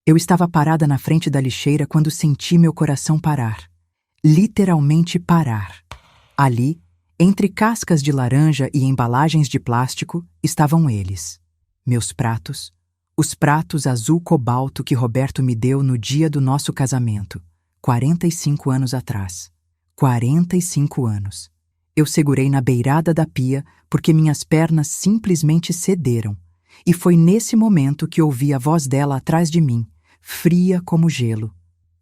Eu estava parada na frente da lixeira quando senti meu coração parar. Literalmente parar. Ali, entre cascas de laranja e embalagens de plástico, estavam eles. Meus pratos. Os pratos azul cobalto que Roberto me deu no dia do nosso casamento, 45 anos atrás. 45 anos. Eu segurei na beirada da pia porque minhas pernas simplesmente cederam. E foi nesse momento que ouvi a voz dela atrás de mim, fria como gelo.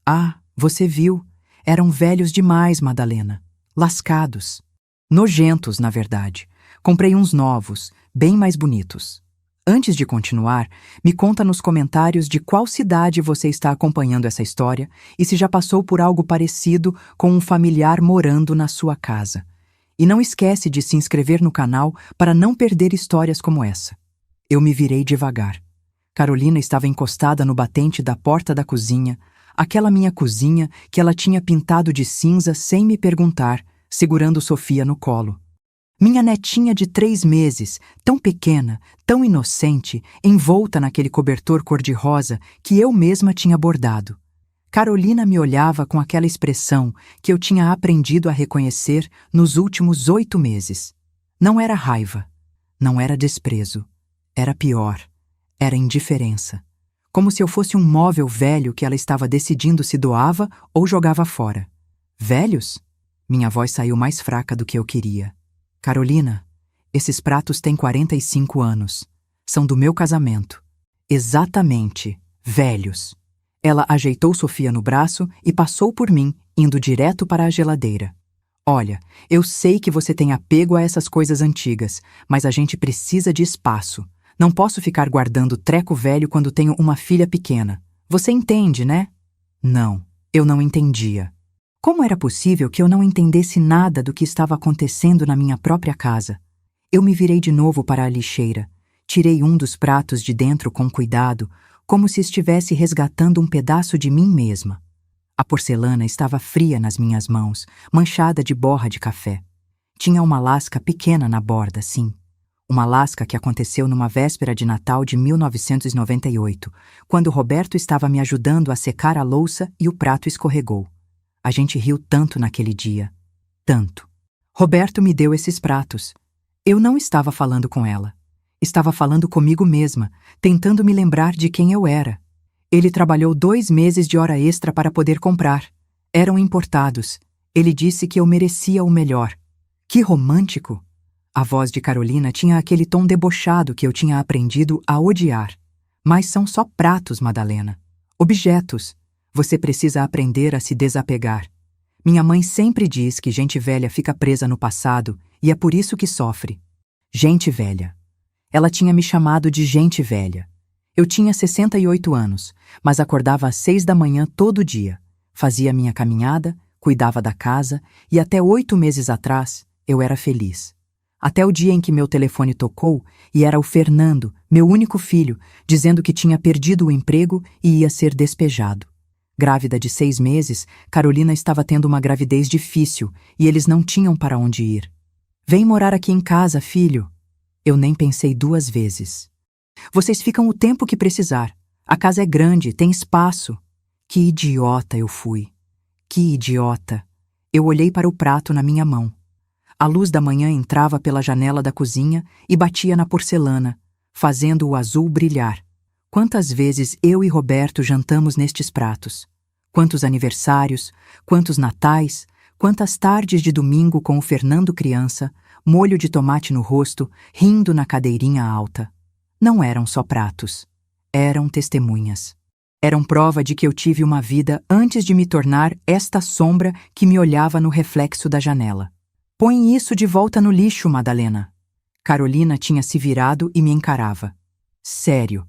Ah, você viu. Eram velhos demais, Madalena. Lascados. Nojentos, na verdade. Comprei uns novos, bem mais bonitos. Antes de continuar, me conta nos comentários de qual cidade você está acompanhando essa história e se já passou por algo parecido com um familiar morando na sua casa. E não esquece de se inscrever no canal para não perder histórias como essa. Eu me virei devagar. Carolina estava encostada no batente da porta da cozinha, aquela minha cozinha que ela tinha pintado de cinza sem me perguntar, segurando Sofia no colo. Minha netinha de 3 meses, tão pequena, tão inocente, envolta naquele cobertor cor-de-rosa que eu mesma tinha bordado. Carolina me olhava com aquela expressão que eu tinha aprendido a reconhecer nos últimos 8 meses. Não era raiva, não era desprezo, era pior, era indiferença. Como se eu fosse um móvel velho que ela estava decidindo se doava ou jogava fora. Velhos? Minha voz saiu mais fraca do que eu queria. Carolina, esses pratos têm 45 anos. São do meu casamento. Exatamente, velhos. Ela ajeitou Sofia no braço e passou por mim, indo direto para a geladeira. Olha, eu sei que você tem apego a essas coisas antigas, mas a gente precisa de espaço. Não posso ficar guardando treco velho quando tenho uma filha pequena. Você entende, né? Não, eu não entendia. Como era possível que eu não entendesse nada do que estava acontecendo na minha própria casa? Eu me virei de novo para a lixeira. Tirei um dos pratos de dentro com cuidado, como se estivesse resgatando um pedaço de mim mesma. A porcelana estava fria nas minhas mãos, manchada de borra de café. Tinha uma lasca pequena na borda, sim. Uma lasca que aconteceu numa véspera de Natal de 1998, quando Roberto estava me ajudando a secar a louça e o prato escorregou. A gente riu tanto naquele dia. Tanto. Roberto me deu esses pratos. Eu não estava falando com ela. Estava falando comigo mesma, tentando me lembrar de quem eu era. Ele trabalhou 2 meses de hora extra para poder comprar. Eram importados. Ele disse que eu merecia o melhor. Que romântico! A voz de Carolina tinha aquele tom debochado que eu tinha aprendido a odiar. Mas são só pratos, Madalena. Objetos. Você precisa aprender a se desapegar. Minha mãe sempre diz que gente velha fica presa no passado e é por isso que sofre. Gente velha. Ela tinha me chamado de gente velha. Eu tinha 68 anos, mas acordava às 6 da manhã todo dia. Fazia minha caminhada, cuidava da casa e até 8 meses atrás eu era feliz. Até o dia em que meu telefone tocou e era o Fernando, meu único filho, dizendo que tinha perdido o emprego e ia ser despejado. Grávida de 6 meses, Carolina estava tendo uma gravidez difícil e eles não tinham para onde ir. Vem morar aqui em casa, filho. Eu nem pensei 2 vezes. Vocês ficam o tempo que precisar. A casa é grande, tem espaço. Que idiota eu fui. Que idiota. Eu olhei para o prato na minha mão. A luz da manhã entrava pela janela da cozinha e batia na porcelana, fazendo o azul brilhar. Quantas vezes eu e Roberto jantamos nestes pratos? Quantos aniversários, quantos natais, quantas tardes de domingo com o Fernando criança, molho de tomate no rosto, rindo na cadeirinha alta. Não eram só pratos. Eram testemunhas. Eram prova de que eu tive uma vida antes de me tornar esta sombra que me olhava no reflexo da janela. Põe isso de volta no lixo, Madalena. Carolina tinha se virado e me encarava. Sério.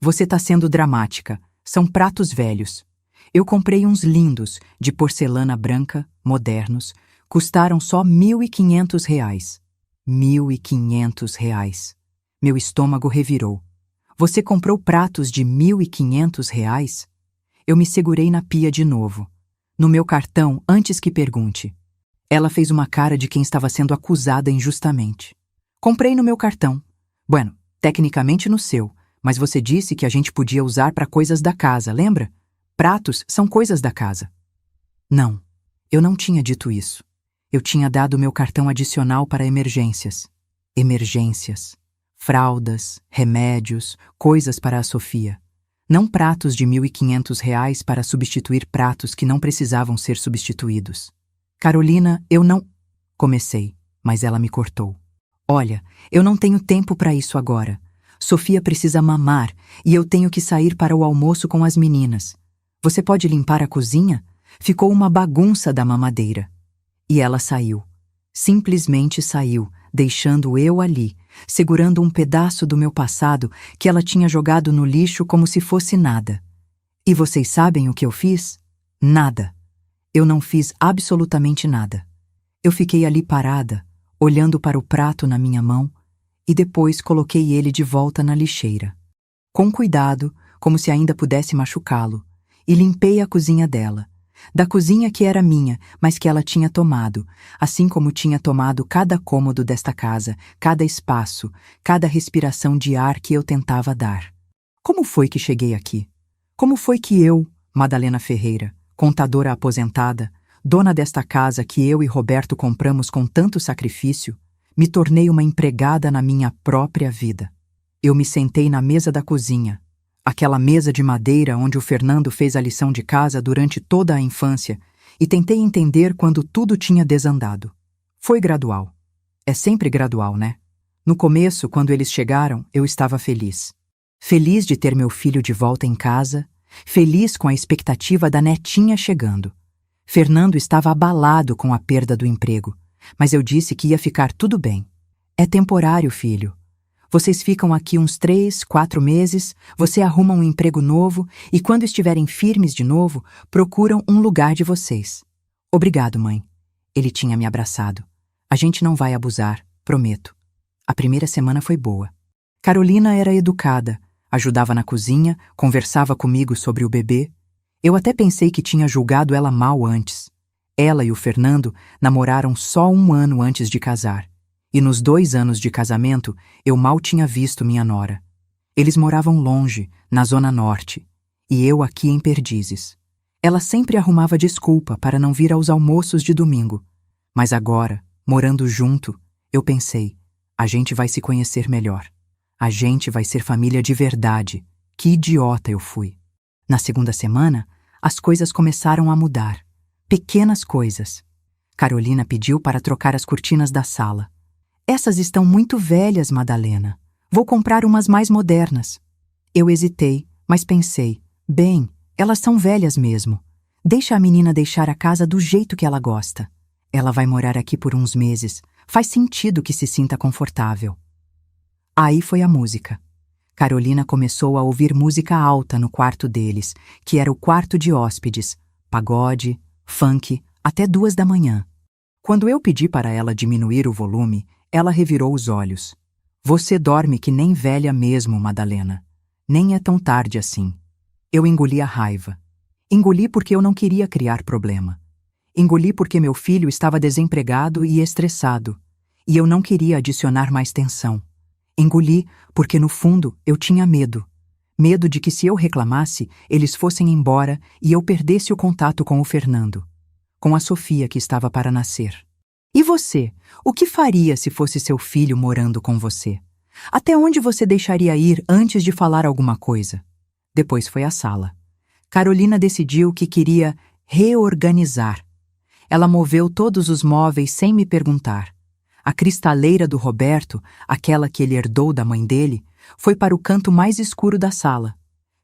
Você tá sendo dramática. São pratos velhos. Eu comprei uns lindos, de porcelana branca, modernos. Custaram só R$ 1.500. R$ 1.500. Meu estômago revirou. Você comprou pratos de R$ 1.500? Eu me segurei na pia de novo. No meu cartão, antes que pergunte. Ela fez uma cara de quem estava sendo acusada injustamente. Comprei no meu cartão. Bueno, tecnicamente no seu, Mas você disse que a gente podia usar para coisas da casa, lembra? Pratos são coisas da casa. Não, eu não tinha dito isso. Eu tinha dado meu cartão adicional para emergências. Emergências. Fraldas, remédios, coisas para a Sofia. Não pratos de R$ 1.500 para substituir pratos que não precisavam ser substituídos. Carolina, eu não... Comecei, mas ela me cortou. Olha, eu não tenho tempo para isso agora. Sofia precisa mamar e eu tenho que sair para o almoço com as meninas. Você pode limpar a cozinha? Ficou uma bagunça da mamadeira. E ela saiu. Simplesmente saiu, deixando eu ali, segurando um pedaço do meu passado que ela tinha jogado no lixo como se fosse nada. E vocês sabem o que eu fiz? Nada. Eu não fiz absolutamente nada. Eu fiquei ali parada, olhando para o prato na minha mão, e depois coloquei ele de volta na lixeira. Com cuidado, como se ainda pudesse machucá-lo, e limpei a cozinha dela. Da cozinha que era minha, mas que ela tinha tomado, assim como tinha tomado cada cômodo desta casa, cada espaço, cada respiração de ar que eu tentava dar. Como foi que cheguei aqui? Como foi que eu, Madalena Ferreira, contadora aposentada, dona desta casa que eu e Roberto compramos com tanto sacrifício, me tornei uma empregada na minha própria vida? Eu me sentei na mesa da cozinha, aquela mesa de madeira onde o Fernando fez a lição de casa durante toda a infância, e tentei entender quando tudo tinha desandado. Foi gradual. É sempre gradual, né? No começo, quando eles chegaram, eu estava feliz. Feliz de ter meu filho de volta em casa, feliz com a expectativa da netinha chegando. Fernando estava abalado com a perda do emprego, mas eu disse que ia ficar tudo bem. É temporário, filho. Vocês ficam aqui uns 3, 4 meses, você arruma um emprego novo e quando estiverem firmes de novo, procuram um lugar de vocês. Obrigado, mãe. Ele tinha me abraçado. A gente não vai abusar, prometo. A primeira semana foi boa. Carolina era educada, ajudava na cozinha, conversava comigo sobre o bebê. Eu até pensei que tinha julgado ela mal antes. Ela e o Fernando namoraram só 1 ano antes de casar. E nos 2 anos de casamento, eu mal tinha visto minha nora. Eles moravam longe, na Zona Norte, e eu aqui em Perdizes. Ela sempre arrumava desculpa para não vir aos almoços de domingo. Mas agora, morando junto, eu pensei, a gente vai se conhecer melhor. A gente vai ser família de verdade. Que idiota eu fui. Na segunda semana, as coisas começaram a mudar. Pequenas coisas. Carolina pediu para trocar as cortinas da sala. Essas estão muito velhas, Madalena. Vou comprar umas mais modernas. Eu hesitei, mas pensei, bem, elas são velhas mesmo. Deixa a menina deixar a casa do jeito que ela gosta. Ela vai morar aqui por uns meses. Faz sentido que se sinta confortável. Aí foi a música. Carolina começou a ouvir música alta no quarto deles, que era o quarto de hóspedes. Pagode, funk, até 2 da manhã. Quando eu pedi para ela diminuir o volume, ela revirou os olhos. Você dorme que nem velha mesmo, Madalena. Nem é tão tarde assim. Eu engoli a raiva. Engoli porque eu não queria criar problema. Engoli porque meu filho estava desempregado e estressado, e eu não queria adicionar mais tensão. Engoli porque, no fundo, eu tinha medo. Medo de que se eu reclamasse, eles fossem embora e eu perdesse o contato com o Fernando. Com a Sofia que estava para nascer. E você? O que faria se fosse seu filho morando com você? Até onde você deixaria ir antes de falar alguma coisa? Depois foi à sala. Carolina decidiu que queria reorganizar. Ela moveu todos os móveis sem me perguntar. A cristaleira do Roberto, aquela que ele herdou da mãe dele, foi para o canto mais escuro da sala.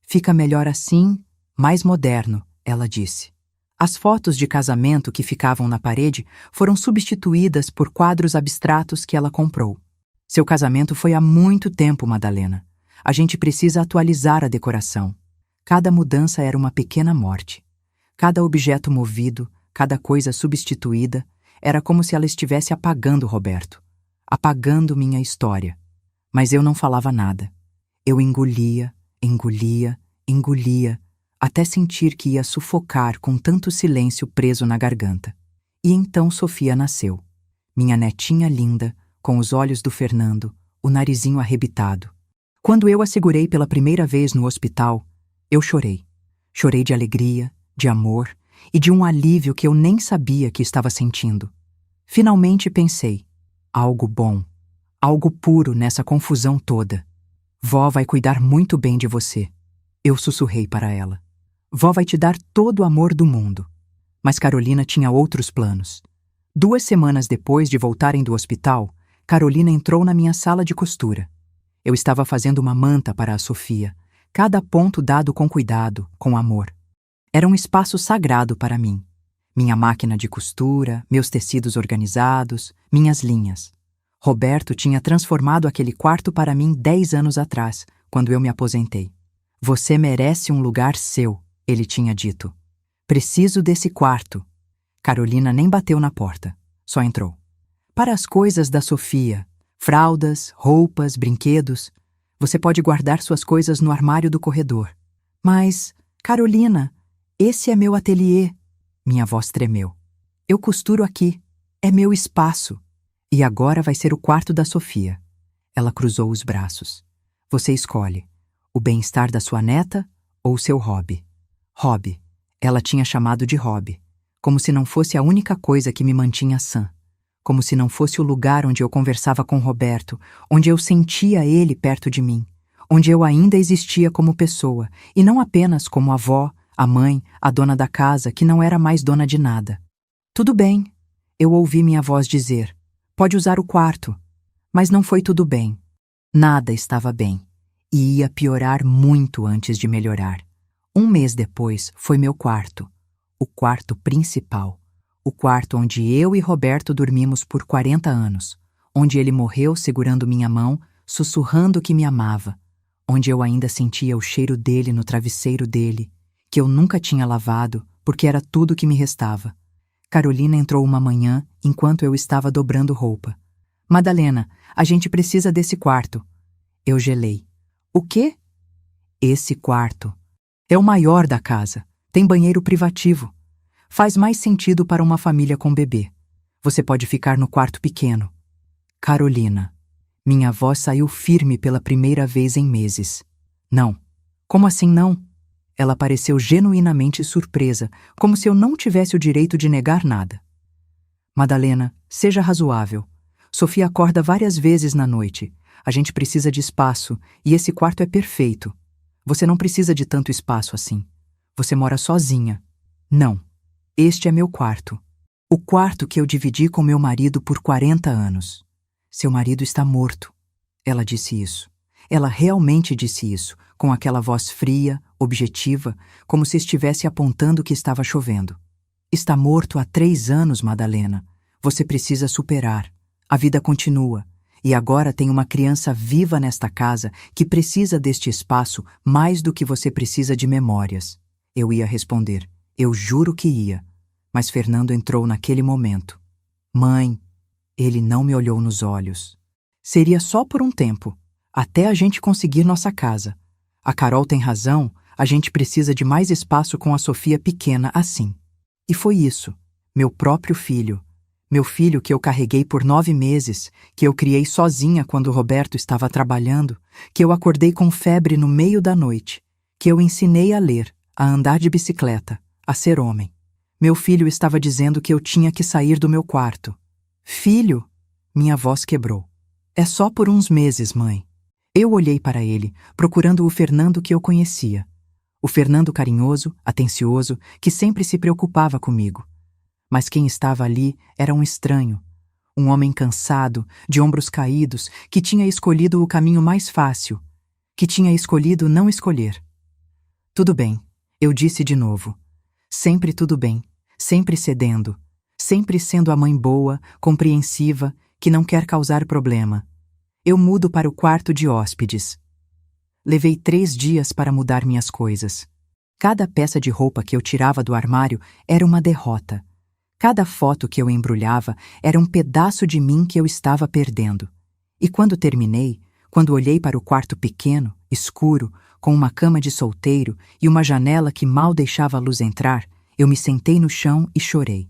Fica melhor assim, mais moderno, ela disse. As fotos de casamento que ficavam na parede foram substituídas por quadros abstratos que ela comprou. Seu casamento foi há muito tempo, Madalena. A gente precisa atualizar a decoração. Cada mudança era uma pequena morte. Cada objeto movido, cada coisa substituída, era como se ela estivesse apagando Roberto. Apagando minha história. Mas eu não falava nada. Eu engolia, engolia, engolia, até sentir que ia sufocar com tanto silêncio preso na garganta. E então Sofia nasceu. Minha netinha linda, com os olhos do Fernando, o narizinho arrebitado. Quando eu a segurei pela primeira vez no hospital, eu chorei. Chorei de alegria, de amor e de um alívio que eu nem sabia que estava sentindo. Finalmente pensei, algo bom, algo puro nessa confusão toda. Vó vai cuidar muito bem de você. Eu sussurrei para ela. Vó vai te dar todo o amor do mundo. Mas Carolina tinha outros planos. 2 semanas depois de voltarem do hospital, Carolina entrou na minha sala de costura. Eu estava fazendo uma manta para a Sofia, cada ponto dado com cuidado, com amor. Era um espaço sagrado para mim. Minha máquina de costura, meus tecidos organizados, minhas linhas. Roberto tinha transformado aquele quarto para mim 10 anos atrás, quando eu me aposentei. Você merece um lugar seu, ele tinha dito. Preciso desse quarto. Carolina nem bateu na porta, só entrou. Para as coisas da Sofia, fraldas, roupas, brinquedos, você pode guardar suas coisas no armário do corredor. Mas, Carolina, esse é meu ateliê. Minha voz tremeu. Eu costuro aqui. É meu espaço. E agora vai ser o quarto da Sofia. Ela cruzou os braços. Você escolhe o bem-estar da sua neta ou o seu hobby. Hobby. Ela tinha chamado de hobby, como se não fosse a única coisa que me mantinha sã. Como se não fosse o lugar onde eu conversava com Roberto, onde eu sentia ele perto de mim, onde eu ainda existia como pessoa, e não apenas como avó, a mãe, a dona da casa, que não era mais dona de nada. Tudo bem, eu ouvi minha voz dizer. Pode usar o quarto. Mas não foi tudo bem. Nada estava bem. E ia piorar muito antes de melhorar. 1 mês depois foi meu quarto. O quarto principal. O quarto onde eu e Roberto dormimos por 40 anos. Onde ele morreu segurando minha mão, sussurrando que me amava. Onde eu ainda sentia o cheiro dele no travesseiro dele, que eu nunca tinha lavado, porque era tudo que me restava. Carolina entrou uma manhã, enquanto eu estava dobrando roupa. Madalena, a gente precisa desse quarto. Eu gelei. O quê? Esse quarto. É o maior da casa. Tem banheiro privativo. Faz mais sentido para uma família com bebê. Você pode ficar no quarto pequeno. Carolina. Minha voz saiu firme pela primeira vez em meses. Não. Como assim não? Ela pareceu genuinamente surpresa, como se eu não tivesse o direito de negar nada. Madalena, seja razoável. Sofia acorda várias vezes na noite. A gente precisa de espaço, e esse quarto é perfeito. Você não precisa de tanto espaço assim. Você mora sozinha. Não. Este é meu quarto. O quarto que eu dividi com meu marido por 40 anos. Seu marido está morto. Ela disse isso. Ela realmente disse isso, com aquela voz fria, objetiva, como se estivesse apontando que estava chovendo. Está morto há 3 anos, Madalena. Você precisa superar. A vida continua. E agora tem uma criança viva nesta casa que precisa deste espaço mais do que você precisa de memórias. Eu ia responder. Eu juro que ia. Mas Fernando entrou naquele momento. Mãe, ele não me olhou nos olhos. Seria só por um tempo, até a gente conseguir nossa casa. A Carol tem razão, a gente precisa de mais espaço com a Sofia pequena assim. E foi isso. Meu próprio filho. Meu filho que eu carreguei por 9 meses, que eu criei sozinha quando o Roberto estava trabalhando, que eu acordei com febre no meio da noite, que eu ensinei a ler, a andar de bicicleta, a ser homem. Meu filho estava dizendo que eu tinha que sair do meu quarto. Filho? Minha voz quebrou. É só por uns meses, mãe. Eu olhei para ele, procurando o Fernando que eu conhecia. O Fernando carinhoso, atencioso, que sempre se preocupava comigo. Mas quem estava ali era um estranho. Um homem cansado, de ombros caídos, que tinha escolhido o caminho mais fácil. Que tinha escolhido não escolher. Tudo bem, eu disse de novo. Sempre tudo bem, sempre cedendo. Sempre sendo a mãe boa, compreensiva, que não quer causar problema. Eu mudo para o quarto de hóspedes. Levei 3 dias para mudar minhas coisas. Cada peça de roupa que eu tirava do armário era uma derrota. Cada foto que eu embrulhava era um pedaço de mim que eu estava perdendo. E quando terminei, quando olhei para o quarto pequeno, escuro, com uma cama de solteiro e uma janela que mal deixava a luz entrar, eu me sentei no chão e chorei.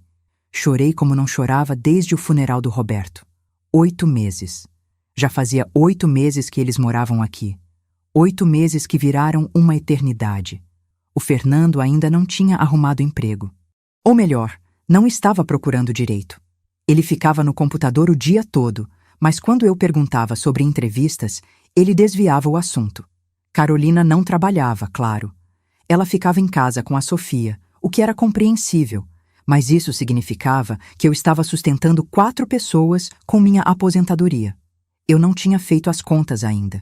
Chorei como não chorava desde o funeral do Roberto. 8 meses. Já fazia 8 meses que eles moravam aqui. 8 meses que viraram uma eternidade. O Fernando ainda não tinha arrumado emprego. Ou melhor, não estava procurando direito. Ele ficava no computador o dia todo, mas quando eu perguntava sobre entrevistas, ele desviava o assunto. Carolina não trabalhava, claro. Ela ficava em casa com a Sofia, o que era compreensível, mas isso significava que eu estava sustentando 4 pessoas com minha aposentadoria. Eu não tinha feito as contas ainda.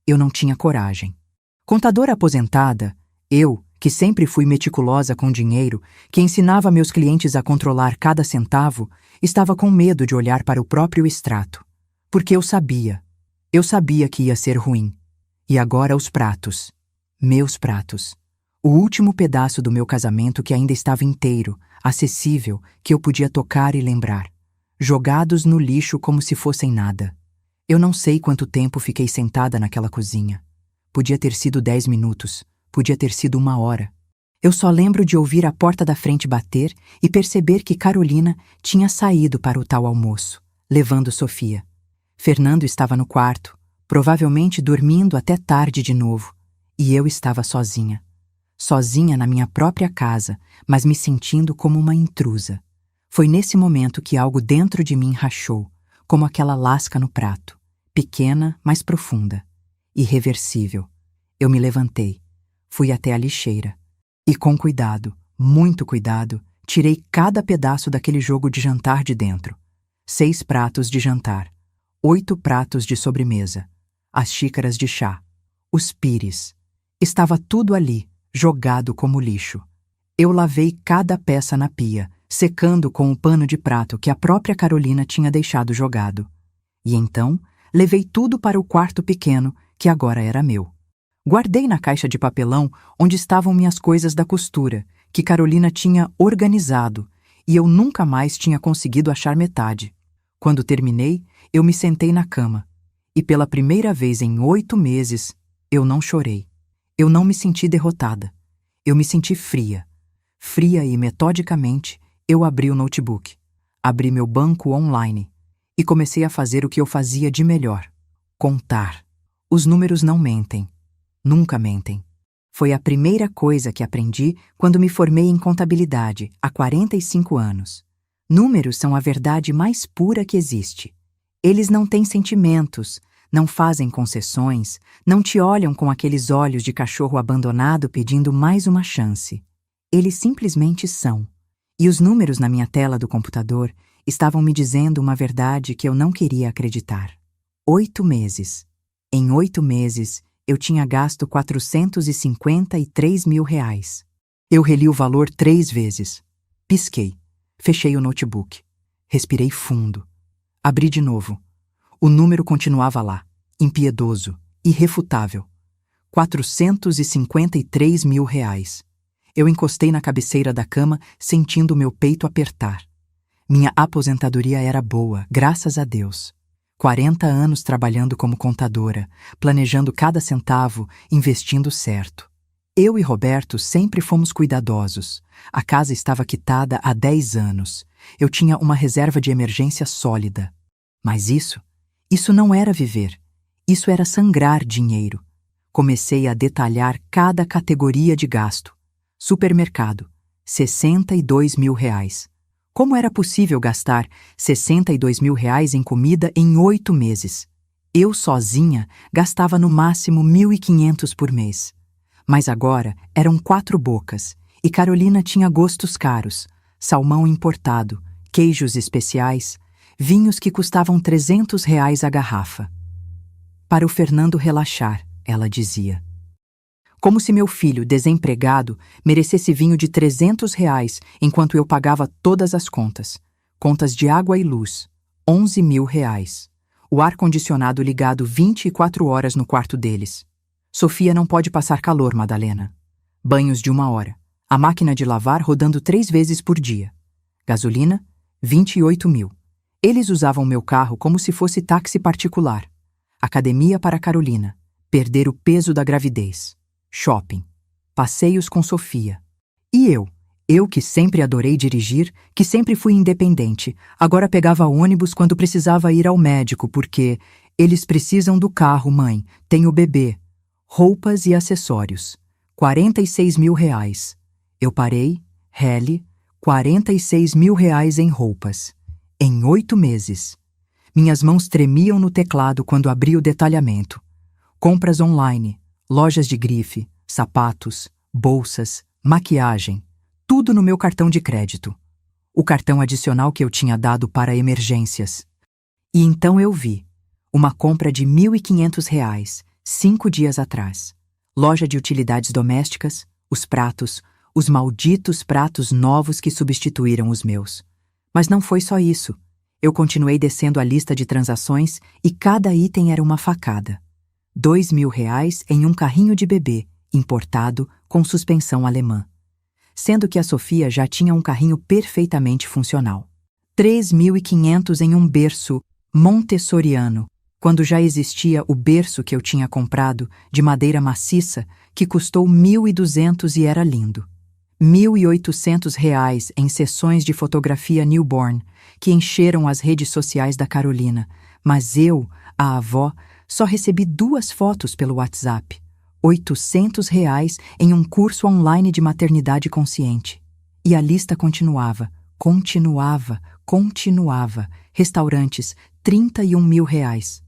Eu não tinha coragem. Contadora aposentada, eu, que sempre fui meticulosa com dinheiro, que ensinava meus clientes a controlar cada centavo, estava com medo de olhar para o próprio extrato. Porque eu sabia que ia ser ruim. E agora os pratos. Meus pratos. O último pedaço do meu casamento que ainda estava inteiro, acessível, que eu podia tocar e lembrar. Jogados no lixo como se fossem nada. Eu não sei quanto tempo fiquei sentada naquela cozinha. Podia ter sido 10 minutos, podia ter sido 1 hora. Eu só lembro de ouvir a porta da frente bater e perceber que Carolina tinha saído para o tal almoço, levando Sofia. Fernando estava no quarto, provavelmente dormindo até tarde de novo, e eu estava sozinha. Sozinha na minha própria casa, mas me sentindo como uma intrusa. Foi nesse momento que algo dentro de mim rachou, como aquela lasca no prato, pequena, mas profunda, irreversível. Eu me levantei, fui até a lixeira e com cuidado, muito cuidado, tirei cada pedaço daquele jogo de jantar de dentro. 6 pratos de jantar, 8 pratos de sobremesa, as xícaras de chá, os pires. Estava tudo ali, jogado como lixo. Eu lavei cada peça na pia, secando com o pano de prato que a própria Carolina tinha deixado jogado. E então, levei tudo para o quarto pequeno, que agora era meu. Guardei na caixa de papelão onde estavam minhas coisas da costura, que Carolina tinha organizado, e eu nunca mais tinha conseguido achar metade. Quando terminei, eu me sentei na cama, e pela primeira vez em 8 meses, eu não chorei. Eu não me senti derrotada. Eu me senti fria. Fria e metodicamente, eu abri o notebook, abri meu banco online e comecei a fazer o que eu fazia de melhor: contar. Os números não mentem. Nunca mentem. Foi a primeira coisa que aprendi quando me formei em contabilidade, há 45 anos. Números são a verdade mais pura que existe. Eles não têm sentimentos, não fazem concessões, não te olham com aqueles olhos de cachorro abandonado pedindo mais uma chance. Eles simplesmente são. E os números na minha tela do computador estavam me dizendo uma verdade que eu não queria acreditar. 8 meses. Em 8 meses, eu tinha gasto R$453 mil. Eu reli o valor 3 vezes. Pisquei. Fechei o notebook. Respirei fundo. Abri de novo. O número continuava lá, impiedoso, irrefutável. R$453 mil. Eu encostei na cabeceira da cama, sentindo meu peito apertar. Minha aposentadoria era boa, graças a Deus. 40 anos trabalhando como contadora, planejando cada centavo, investindo certo. Eu e Roberto sempre fomos cuidadosos. A casa estava quitada há 10 anos. Eu tinha uma reserva de emergência sólida. Mas isso não era viver. Isso era sangrar dinheiro. Comecei a detalhar cada categoria de gasto. Supermercado, R$62 mil. Como era possível gastar R$62 mil em comida em 8 meses? Eu sozinha gastava no máximo 1.500 por mês. Mas agora eram 4 bocas, e Carolina tinha gostos caros, salmão importado, queijos especiais, vinhos que custavam R$300 a garrafa. Para o Fernando relaxar, ela dizia. Como se meu filho, desempregado, merecesse vinho de R$300 enquanto eu pagava todas as contas. Contas de água e luz, R$11 mil. O ar-condicionado ligado 24 horas no quarto deles. Sofia não pode passar calor, Madalena. Banhos de 1 hora. A máquina de lavar rodando 3 vezes por dia. Gasolina, 28 mil. Eles usavam meu carro como se fosse táxi particular. Academia para Carolina. Perder o peso da gravidez. Shopping. Passeios com Sofia. E eu que sempre adorei dirigir, que sempre fui independente, agora pegava ônibus quando precisava ir ao médico porque eles precisam do carro, mãe, tem o bebê. Roupas e acessórios. R$ 46.000. Eu parei, R$ 46.000 em roupas. Em 8 meses. Minhas mãos tremiam no teclado quando abri o detalhamento. Compras online, lojas de grife, sapatos, bolsas, maquiagem, tudo no meu cartão de crédito. O cartão adicional que eu tinha dado para emergências. E então eu vi uma compra de R$ 1.500, 5 dias atrás. Loja de utilidades domésticas, os pratos, os malditos pratos novos que substituíram os meus. Mas não foi só isso. Eu continuei descendo a lista de transações e cada item era uma facada. R$ 2.000 em um carrinho de bebê, importado, com suspensão alemã. Sendo que a Sofia já tinha um carrinho perfeitamente funcional. R$ 3.500 em um berço montessoriano, quando já existia o berço que eu tinha comprado, de madeira maciça, que custou R$ 1.200 e era lindo. R$ 1.800 em sessões de fotografia newborn, que encheram as redes sociais da Carolina, mas eu, a avó, só recebi 2 fotos pelo WhatsApp. R$ 800 em um curso online de maternidade consciente. E a lista continuava. Restaurantes, R$ 31.000.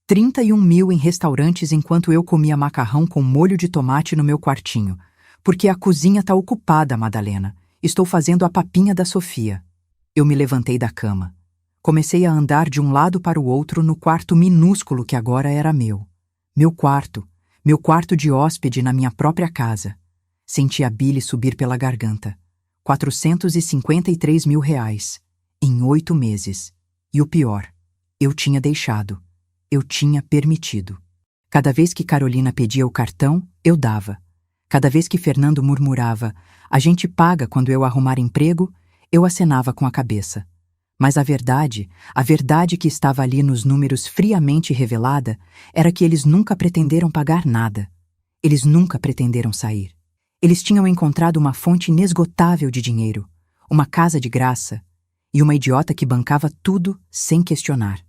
R$ 31.000 em restaurantes enquanto eu comia macarrão com molho de tomate no meu quartinho. Porque a cozinha tá ocupada, Madalena. Estou fazendo a papinha da Sofia. Eu me levantei da cama. Comecei a andar de um lado para o outro no quarto minúsculo que agora era meu. Meu quarto de hóspede na minha própria casa. Senti a bile subir pela garganta. R$ 453.000. Em 8 meses. E o pior, eu tinha deixado. Eu tinha permitido. Cada vez que Carolina pedia o cartão, eu dava. Cada vez que Fernando murmurava, a gente paga quando eu arrumar emprego, eu acenava com a cabeça. Mas a verdade que estava ali nos números friamente revelada, era que eles nunca pretenderam pagar nada. Eles nunca pretenderam sair. Eles tinham encontrado uma fonte inesgotável de dinheiro, uma casa de graça, e uma idiota que bancava tudo sem questionar.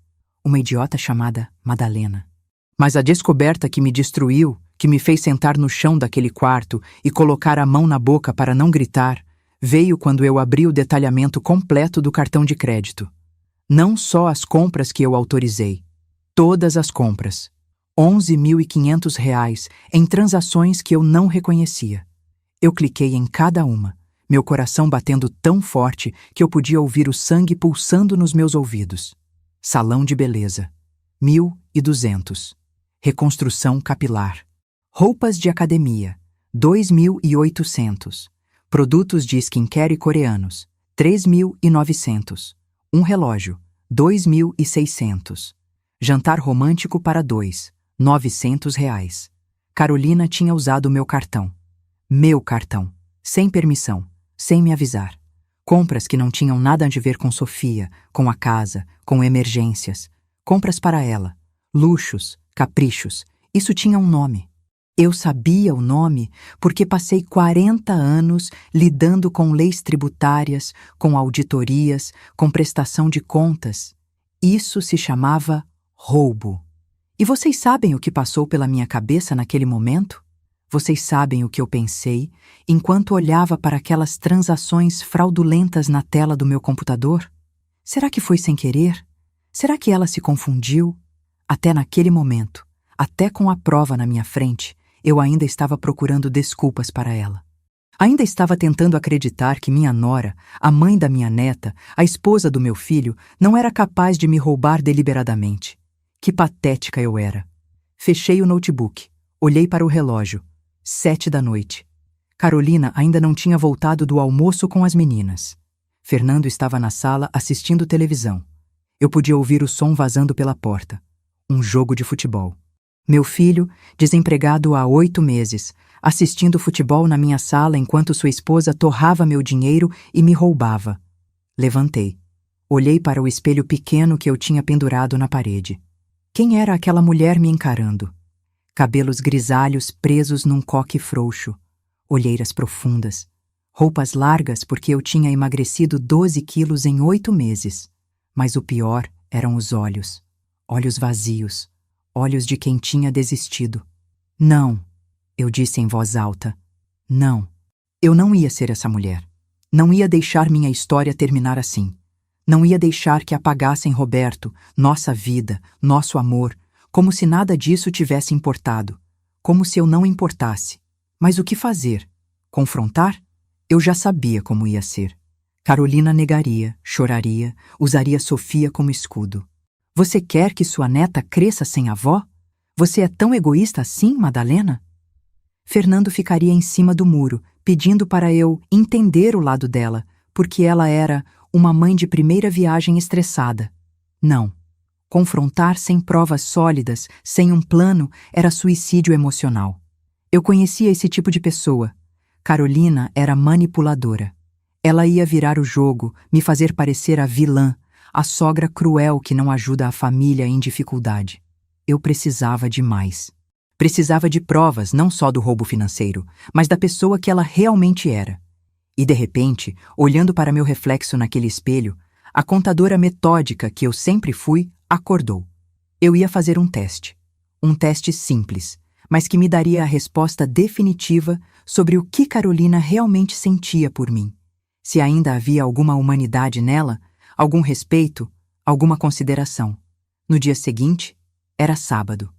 Uma idiota chamada Madalena. Mas a descoberta que me destruiu, que me fez sentar no chão daquele quarto e colocar a mão na boca para não gritar, veio quando eu abri o detalhamento completo do cartão de crédito. Não só as compras que eu autorizei. Todas as compras. R$ 11.500 em transações que eu não reconhecia. Eu cliquei em cada uma, meu coração batendo tão forte que eu podia ouvir o sangue pulsando nos meus ouvidos. Salão de beleza. 1.200. Reconstrução capilar. Roupas de academia. 2.800. Produtos de skincare coreanos. 3.900. Um relógio. 2.600. Jantar romântico para 2. R$ 900. Carolina tinha usado meu cartão. Meu cartão. Sem permissão. Sem me avisar. Compras que não tinham nada a ver com Sofia, com a casa, com emergências. Compras para ela. Luxos, caprichos. Isso tinha um nome. Eu sabia o nome porque passei 40 anos lidando com leis tributárias, com auditorias, com prestação de contas. Isso se chamava roubo. E vocês sabem o que passou pela minha cabeça naquele momento? Vocês sabem o que eu pensei enquanto olhava para aquelas transações fraudulentas na tela do meu computador? Será que foi sem querer? Será que ela se confundiu? Até naquele momento, até com a prova na minha frente, eu ainda estava procurando desculpas para ela. Ainda estava tentando acreditar que minha nora, a mãe da minha neta, a esposa do meu filho, não era capaz de me roubar deliberadamente. Que patética eu era. Fechei o notebook, olhei para o relógio. 7 da noite. Carolina ainda não tinha voltado do almoço com as meninas. Fernando estava na sala assistindo televisão. Eu podia ouvir o som vazando pela porta. Um jogo de futebol. Meu filho, desempregado há 8 meses, assistindo futebol na minha sala enquanto sua esposa torrava meu dinheiro e me roubava. Levantei. Olhei para o espelho pequeno que eu tinha pendurado na parede. Quem era aquela mulher me encarando? Cabelos grisalhos presos num coque frouxo. Olheiras profundas. Roupas largas porque eu tinha emagrecido 12 quilos em 8 meses. Mas o pior eram os olhos. Olhos vazios. Olhos de quem tinha desistido. Não, eu disse em voz alta. Não. Eu não ia ser essa mulher. Não ia deixar minha história terminar assim. Não ia deixar que apagassem Roberto, nossa vida, nosso amor, como se nada disso tivesse importado. Como se eu não importasse. Mas o que fazer? Confrontar? Eu já sabia como ia ser. Carolina negaria, choraria, usaria Sofia como escudo. Você quer que sua neta cresça sem avó? Você é tão egoísta assim, Madalena? Fernando ficaria em cima do muro, pedindo para eu entender o lado dela, porque ela era uma mãe de primeira viagem estressada. Não. Confrontar sem provas sólidas, sem um plano, era suicídio emocional. Eu conhecia esse tipo de pessoa. Carolina era manipuladora. Ela ia virar o jogo, me fazer parecer a vilã, a sogra cruel que não ajuda a família em dificuldade. Eu precisava de mais. Precisava de provas não só do roubo financeiro, mas da pessoa que ela realmente era. E de repente, olhando para meu reflexo naquele espelho, a contadora metódica que eu sempre fui acordou. Eu ia fazer um teste. Um teste simples, mas que me daria a resposta definitiva sobre o que Carolina realmente sentia por mim. Se ainda havia alguma humanidade nela, algum respeito, alguma consideração. No dia seguinte, era sábado.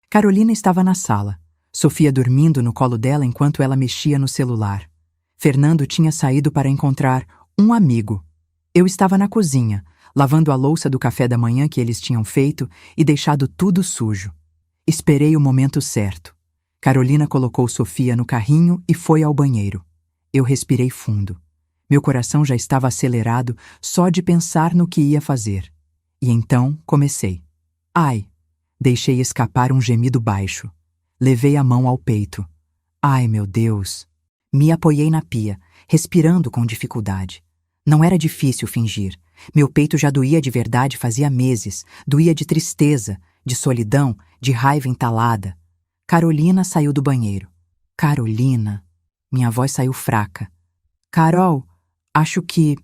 Carolina estava na sala, Sofia dormindo no colo dela enquanto ela mexia no celular. Fernando tinha saído para encontrar um amigo. Eu estava na cozinha, lavando a louça do café da manhã que eles tinham feito e deixado tudo sujo. Esperei o momento certo. Carolina colocou Sofia no carrinho e foi ao banheiro. Eu respirei fundo. Meu coração já estava acelerado só de pensar no que ia fazer. E então comecei. Ai! Deixei escapar um gemido baixo. Levei a mão ao peito. Ai, meu Deus! Me apoiei na pia, respirando com dificuldade. Não era difícil fingir. Meu peito já doía de verdade fazia meses. Doía de tristeza, de solidão, de raiva entalada. Carolina saiu do banheiro. Carolina! Minha voz saiu fraca. Carol, acho que...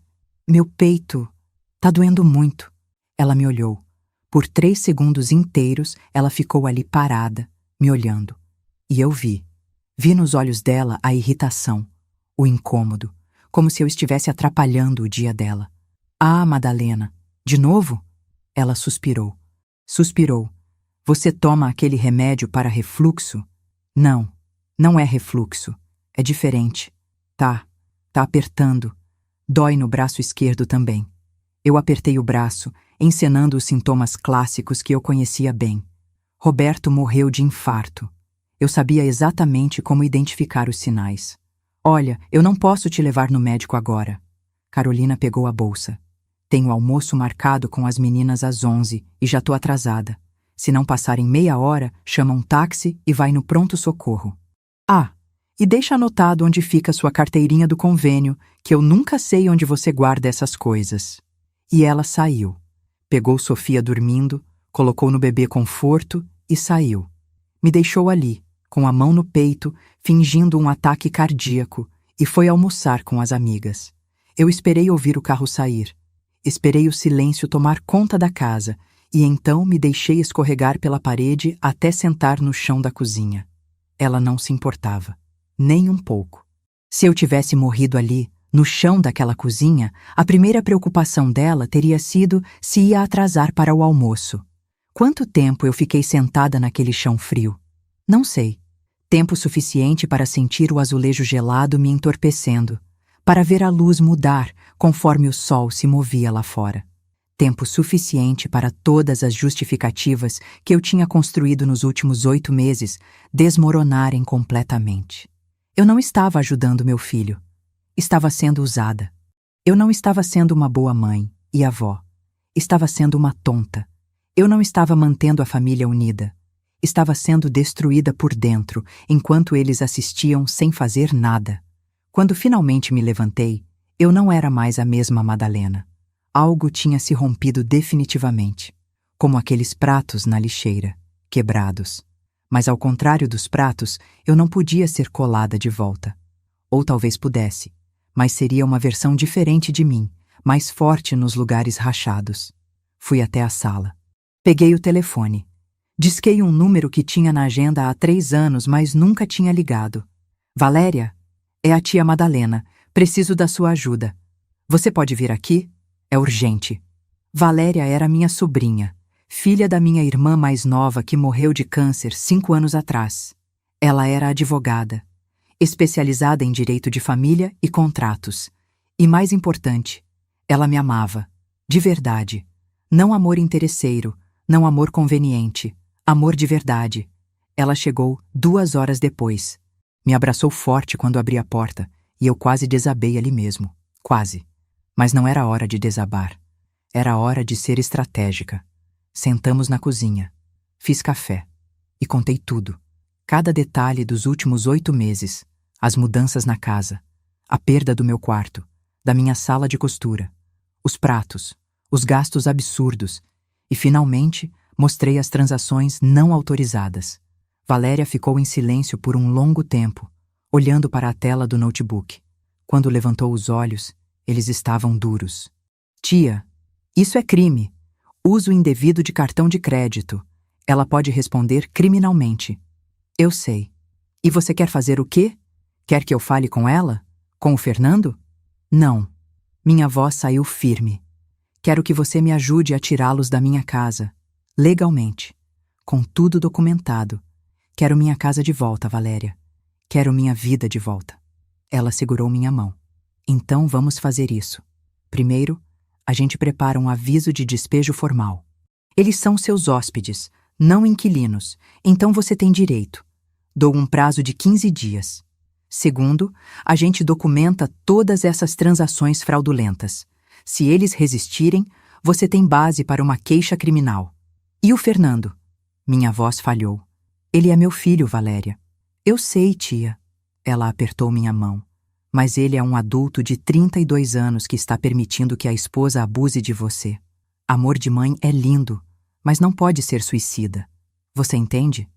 meu peito... tá doendo muito. Ela me olhou. Por 3 segundos inteiros, ela ficou ali parada, me olhando. E eu vi. Vi nos olhos dela a irritação, o incômodo, como se eu estivesse atrapalhando o dia dela. Ah, Madalena, de novo? Ela suspirou. Suspirou. Você toma aquele remédio para refluxo? Não, não é refluxo. É diferente. Tá apertando. Dói no braço esquerdo também. Eu apertei o braço, encenando os sintomas clássicos que eu conhecia bem. Roberto morreu de infarto. Eu sabia exatamente como identificar os sinais. Olha, eu não posso te levar no médico agora. Carolina pegou a bolsa. Tenho almoço marcado com as meninas às 11 e já tô atrasada. Se não passarem meia hora, chama um táxi e vai no pronto-socorro. Ah, e deixa anotado onde fica sua carteirinha do convênio, que eu nunca sei onde você guarda essas coisas. E ela saiu. Pegou Sofia dormindo, colocou no bebê conforto e saiu. Me deixou ali, com a mão no peito, fingindo um ataque cardíaco, e foi almoçar com as amigas. Eu esperei ouvir o carro sair. Esperei o silêncio tomar conta da casa, e então me deixei escorregar pela parede até sentar no chão da cozinha. Ela não se importava, nem um pouco. Se eu tivesse morrido ali, no chão daquela cozinha, a primeira preocupação dela teria sido se ia atrasar para o almoço. Quanto tempo eu fiquei sentada naquele chão frio? Não sei. Tempo suficiente para sentir o azulejo gelado me entorpecendo, para ver a luz mudar conforme o sol se movia lá fora. Tempo suficiente para todas as justificativas que eu tinha construído nos últimos 8 meses desmoronarem completamente. Eu não estava ajudando meu filho. Estava sendo usada. Eu não estava sendo uma boa mãe e avó. Estava sendo uma tonta. Eu não estava mantendo a família unida. Estava sendo destruída por dentro, enquanto eles assistiam sem fazer nada. Quando finalmente me levantei, eu não era mais a mesma Madalena. Algo tinha se rompido definitivamente, como aqueles pratos na lixeira, quebrados. Mas ao contrário dos pratos, eu não podia ser colada de volta. Ou talvez pudesse, mas seria uma versão diferente de mim, mais forte nos lugares rachados. Fui até a sala. Peguei o telefone. Disquei um número que tinha na agenda há 3 anos, mas nunca tinha ligado. Valéria? É a tia Madalena. Preciso da sua ajuda. Você pode vir aqui? É urgente. Valéria era minha sobrinha, filha da minha irmã mais nova que morreu de câncer 5 anos atrás. Ela era advogada, especializada em direito de família e contratos. E mais importante, ela me amava, de verdade. Não amor interesseiro, não amor conveniente, amor de verdade. Ela chegou 2 horas depois. Me abraçou forte quando abri a porta e eu quase desabei ali mesmo. Quase. Mas não era hora de desabar. Era hora de ser estratégica. Sentamos na cozinha. Fiz café. E contei tudo. Cada detalhe dos últimos 8 meses. As mudanças na casa. A perda do meu quarto. Da minha sala de costura. Os pratos. Os gastos absurdos. E, finalmente, mostrei as transações não autorizadas. Valéria ficou em silêncio por um longo tempo, olhando para a tela do notebook. Quando levantou os olhos, eles estavam duros. Tia, isso é crime. Uso indevido de cartão de crédito. Ela pode responder criminalmente. Eu sei. E você quer fazer o quê? Quer que eu fale com ela? Com o Fernando? Não. Minha voz saiu firme. Quero que você me ajude a tirá-los da minha casa. Legalmente. Com tudo documentado. Quero minha casa de volta, Valéria. Quero minha vida de volta. Ela segurou minha mão. Então vamos fazer isso. Primeiro, a gente prepara um aviso de despejo formal. Eles são seus hóspedes, não inquilinos, então você tem direito. Dou um prazo de 15 dias. Segundo, a gente documenta todas essas transações fraudulentas. Se eles resistirem, você tem base para uma queixa criminal. E o Fernando? Minha voz falhou. Ele é meu filho, Valéria. Eu sei, tia. Ela apertou minha mão. Mas ele é um adulto de 32 anos que está permitindo que a esposa abuse de você. Amor de mãe é lindo, mas não pode ser suicida. Você entende?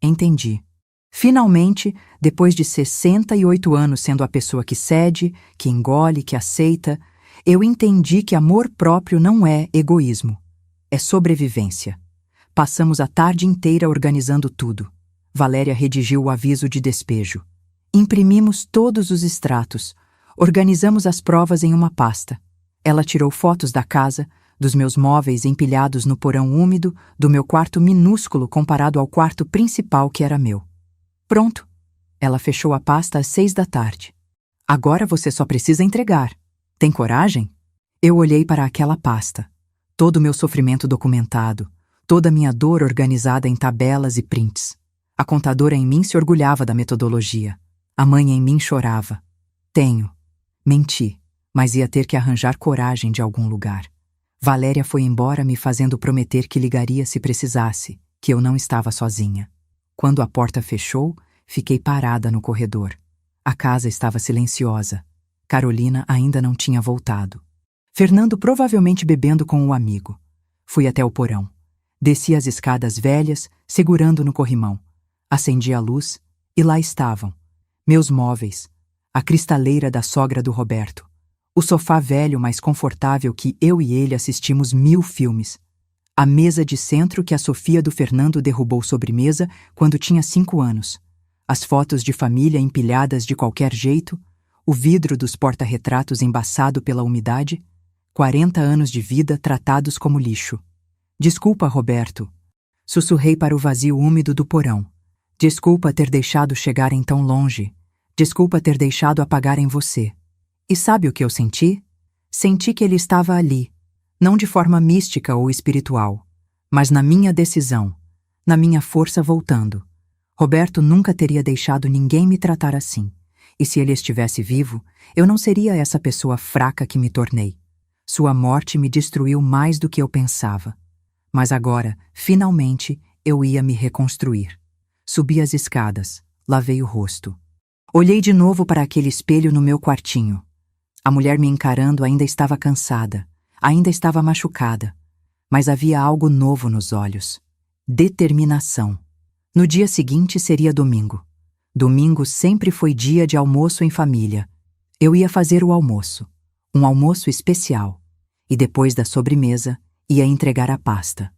Entendi. Finalmente, depois de 68 anos sendo a pessoa que cede, que engole, que aceita, eu entendi que amor próprio não é egoísmo. É sobrevivência. Passamos a tarde inteira organizando tudo. Valéria redigiu o aviso de despejo. Imprimimos todos os extratos. Organizamos as provas em uma pasta. Ela tirou fotos da casa, dos meus móveis empilhados no porão úmido, do meu quarto minúsculo comparado ao quarto principal que era meu. Pronto. Ela fechou a pasta às 6 da tarde. Agora você só precisa entregar. Tem coragem? Eu olhei para aquela pasta. Todo o meu sofrimento documentado. Toda a minha dor organizada em tabelas e prints. A contadora em mim se orgulhava da metodologia. A mãe em mim chorava. Tenho. Menti, mas ia ter que arranjar coragem de algum lugar. Valéria foi embora me fazendo prometer que ligaria se precisasse, que eu não estava sozinha. Quando a porta fechou, fiquei parada no corredor. A casa estava silenciosa. Carolina ainda não tinha voltado. Fernando provavelmente bebendo com o amigo. Fui até o porão. Desci as escadas velhas, segurando no corrimão. Acendi a luz e lá estavam. Meus móveis. A cristaleira da sogra do Roberto. O sofá velho mais confortável que eu e ele assistimos 1000 filmes. A mesa de centro que a Sofia do Fernando derrubou sobremesa quando tinha 5 anos. As fotos de família empilhadas de qualquer jeito. O vidro dos porta-retratos embaçado pela umidade. 40 anos de vida tratados como lixo. Desculpa, Roberto. Sussurrei para o vazio úmido do porão. Desculpa ter deixado chegarem tão longe. Desculpa ter deixado apagarem você. E sabe o que eu senti? Senti que ele estava ali, não de forma mística ou espiritual, mas na minha decisão, na minha força voltando. Roberto nunca teria deixado ninguém me tratar assim. E se ele estivesse vivo, eu não seria essa pessoa fraca que me tornei. Sua morte me destruiu mais do que eu pensava. Mas agora, finalmente, eu ia me reconstruir. Subi as escadas, lavei o rosto. Olhei de novo para aquele espelho no meu quartinho. A mulher me encarando ainda estava cansada, ainda estava machucada. Mas havia algo novo nos olhos. Determinação. No dia seguinte seria domingo. Domingo sempre foi dia de almoço em família. Eu ia fazer o almoço. Um almoço especial. E depois da sobremesa, ia entregar a pasta.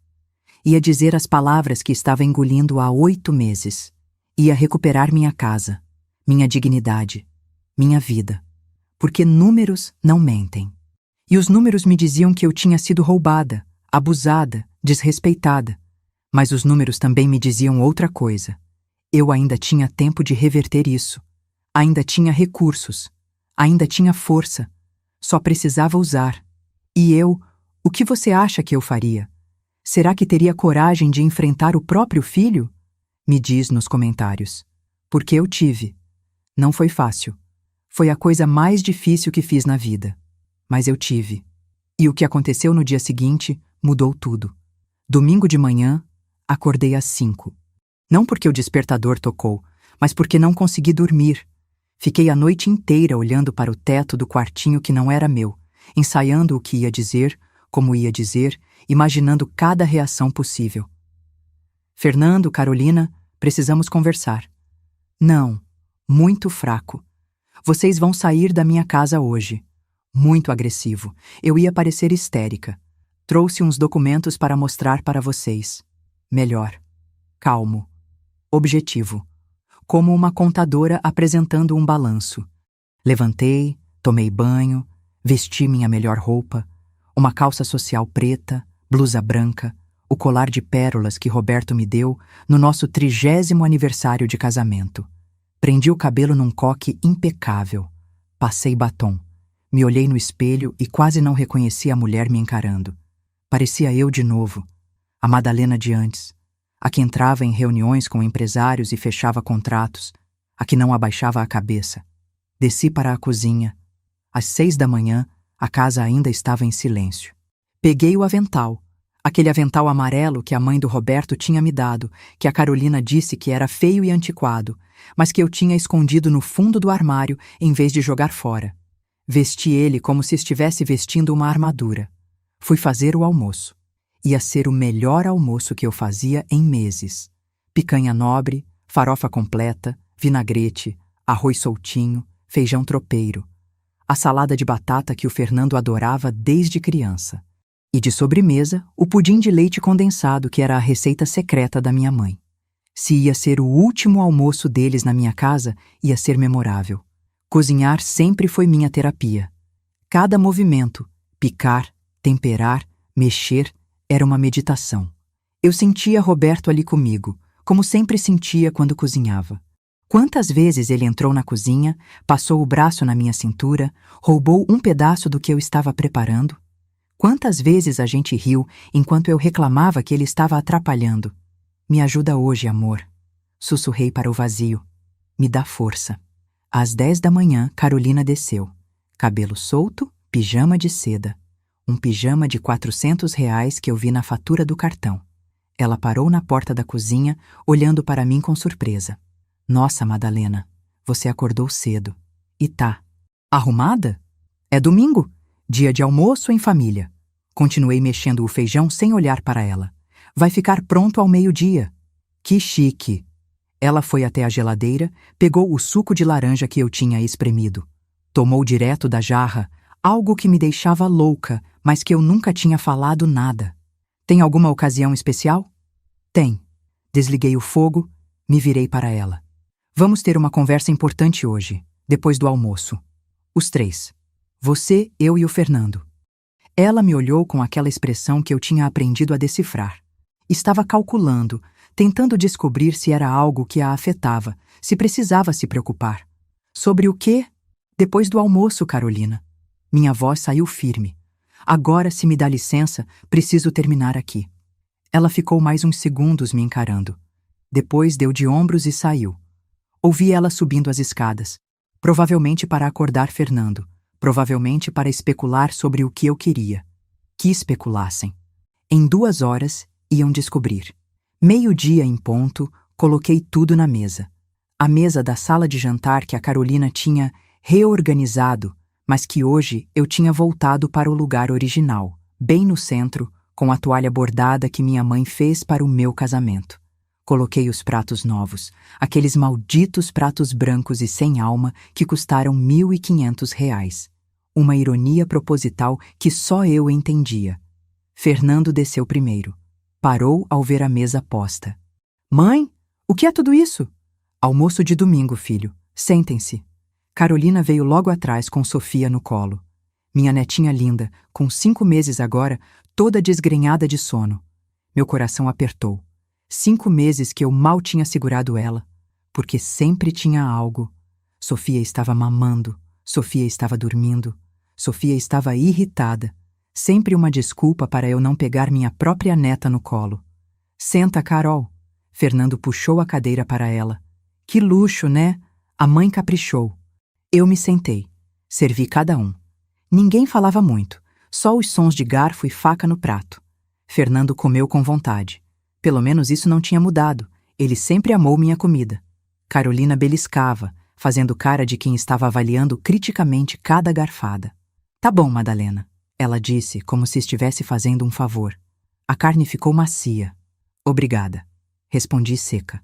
Ia dizer as palavras que estava engolindo há 8 meses. Ia recuperar minha casa, minha dignidade, minha vida. Porque números não mentem. E os números me diziam que eu tinha sido roubada, abusada, desrespeitada. Mas os números também me diziam outra coisa. Eu ainda tinha tempo de reverter isso. Ainda tinha recursos. Ainda tinha força. Só precisava usar. E eu, o que você acha que eu faria? Será que teria coragem de enfrentar o próprio filho? Me diz nos comentários. Porque eu tive. Não foi fácil. Foi a coisa mais difícil que fiz na vida. Mas eu tive. E o que aconteceu no dia seguinte mudou tudo. Domingo de manhã, acordei às 5. Não porque o despertador tocou, mas porque não consegui dormir. Fiquei a noite inteira olhando para o teto do quartinho que não era meu, ensaiando o que ia dizer, como ia dizer, imaginando cada reação possível. Fernando, Carolina, precisamos conversar. Não, muito fraco. Vocês vão sair da minha casa hoje. Muito agressivo. Eu ia parecer histérica. Trouxe uns documentos para mostrar para vocês. Melhor. Calmo. Objetivo. Como uma contadora apresentando um balanço. Levantei, tomei banho, vesti minha melhor roupa, uma calça social preta, blusa branca, o colar de pérolas que Roberto me deu no nosso 30º aniversário de casamento. Prendi o cabelo num coque impecável. Passei batom. Me olhei no espelho e quase não reconheci a mulher me encarando. Parecia eu de novo, a Madalena de antes, a que entrava em reuniões com empresários e fechava contratos, a que não abaixava a cabeça. Desci para a cozinha. Às 6 da manhã, a casa ainda estava em silêncio. Peguei o avental, aquele avental amarelo que a mãe do Roberto tinha me dado, que a Carolina disse que era feio e antiquado, mas que eu tinha escondido no fundo do armário em vez de jogar fora. Vesti ele como se estivesse vestindo uma armadura. Fui fazer o almoço. Ia ser o melhor almoço que eu fazia em meses. Picanha nobre, farofa completa, vinagrete, arroz soltinho, feijão tropeiro. A salada de batata que o Fernando adorava desde criança. E de sobremesa, o pudim de leite condensado que era a receita secreta da minha mãe. Se ia ser o último almoço deles na minha casa, ia ser memorável. Cozinhar sempre foi minha terapia. Cada movimento, picar, temperar, mexer, era uma meditação. Eu sentia Roberto ali comigo, como sempre sentia quando cozinhava. Quantas vezes ele entrou na cozinha, passou o braço na minha cintura, roubou um pedaço do que eu estava preparando? Quantas vezes a gente riu enquanto eu reclamava que ele estava atrapalhando? Me ajuda hoje, amor. Sussurrei para o vazio. Me dá força. Às 10 da manhã, Carolina desceu. Cabelo solto, pijama de seda. Um pijama de R$ 400 que eu vi na fatura do cartão. Ela parou na porta da cozinha, olhando para mim com surpresa. Nossa, Madalena, você acordou cedo. E tá arrumada? É domingo, dia de almoço em família. Continuei mexendo o feijão sem olhar para ela. Vai ficar pronto ao meio-dia. Que chique! Ela foi até a geladeira, pegou o suco de laranja que eu tinha espremido. Tomou direto da jarra, algo que me deixava louca, mas que eu nunca tinha falado nada. Tem alguma ocasião especial? Tem. Desliguei o fogo, me virei para ela. Vamos ter uma conversa importante hoje, depois do almoço. Os 3. Você, eu e o Fernando. Ela me olhou com aquela expressão que eu tinha aprendido a decifrar. Estava calculando, tentando descobrir se era algo que a afetava, se precisava se preocupar. Sobre o quê? Depois do almoço, Carolina. Minha voz saiu firme. Agora, se me dá licença, preciso terminar aqui. Ela ficou mais uns segundos me encarando. Depois deu de ombros e saiu. Ouvi ela subindo as escadas. Provavelmente para acordar Fernando. Provavelmente para especular sobre o que eu queria. Que especulassem. Em 2 horas, iam descobrir. 12:00 em ponto, coloquei tudo na mesa. A mesa da sala de jantar que a Carolina tinha reorganizado, mas que hoje eu tinha voltado para o lugar original, bem no centro, com a toalha bordada que minha mãe fez para o meu casamento. Coloquei os pratos novos, aqueles malditos pratos brancos e sem alma que custaram R$ 1.500. Uma ironia proposital que só eu entendia. Fernando desceu primeiro. Parou ao ver a mesa posta. Mãe, o que é tudo isso? Almoço de domingo, filho. Sentem-se. Carolina veio logo atrás com Sofia no colo. Minha netinha linda, com 5 meses agora, toda desgrenhada de sono. Meu coração apertou. 5 meses que eu mal tinha segurado ela, porque sempre tinha algo. Sofia estava mamando, Sofia estava dormindo, Sofia estava irritada. Sempre uma desculpa para eu não pegar minha própria neta no colo. Senta, Carol. Fernando puxou a cadeira para ela. Que luxo, né? A mãe caprichou. Eu me sentei. Servi cada um. Ninguém falava muito, só os sons de garfo e faca no prato. Fernando comeu com vontade. Pelo menos isso não tinha mudado. Ele sempre amou minha comida. Carolina beliscava, fazendo cara de quem estava avaliando criticamente cada garfada. Tá bom, Madalena, ela disse, como se estivesse fazendo um favor. A carne ficou macia. Obrigada, respondi seca.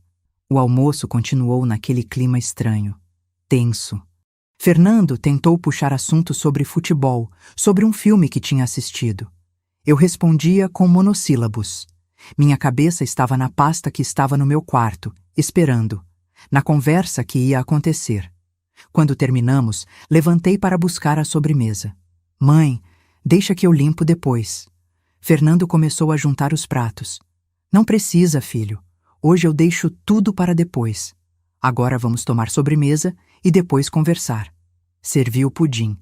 O almoço continuou naquele clima estranho, tenso. Fernando tentou puxar assunto sobre futebol, sobre um filme que tinha assistido. Eu respondia com monossílabos. Minha cabeça estava na pasta que estava no meu quarto, esperando, na conversa que ia acontecer. Quando terminamos, levantei para buscar a sobremesa. Mãe, deixa que eu limpo depois. Fernando começou a juntar os pratos. Não precisa, filho. Hoje eu deixo tudo para depois. Agora vamos tomar sobremesa e depois conversar. Servi o pudim.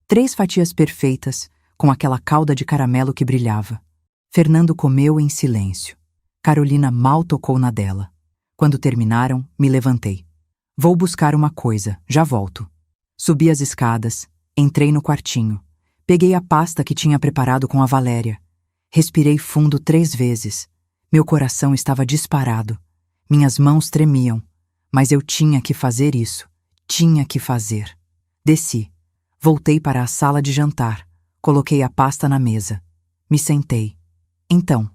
3 fatias perfeitas, com aquela calda de caramelo que brilhava. Fernando comeu em silêncio. Carolina mal tocou na dela. Quando terminaram, me levantei. Vou buscar uma coisa, já volto. Subi as escadas, entrei no quartinho. Peguei a pasta que tinha preparado com a Valéria. Respirei fundo 3 vezes. Meu coração estava disparado. Minhas mãos tremiam. Mas eu tinha que fazer isso. Tinha que fazer. Desci. Voltei para a sala de jantar. Coloquei a pasta na mesa. Me sentei. Então,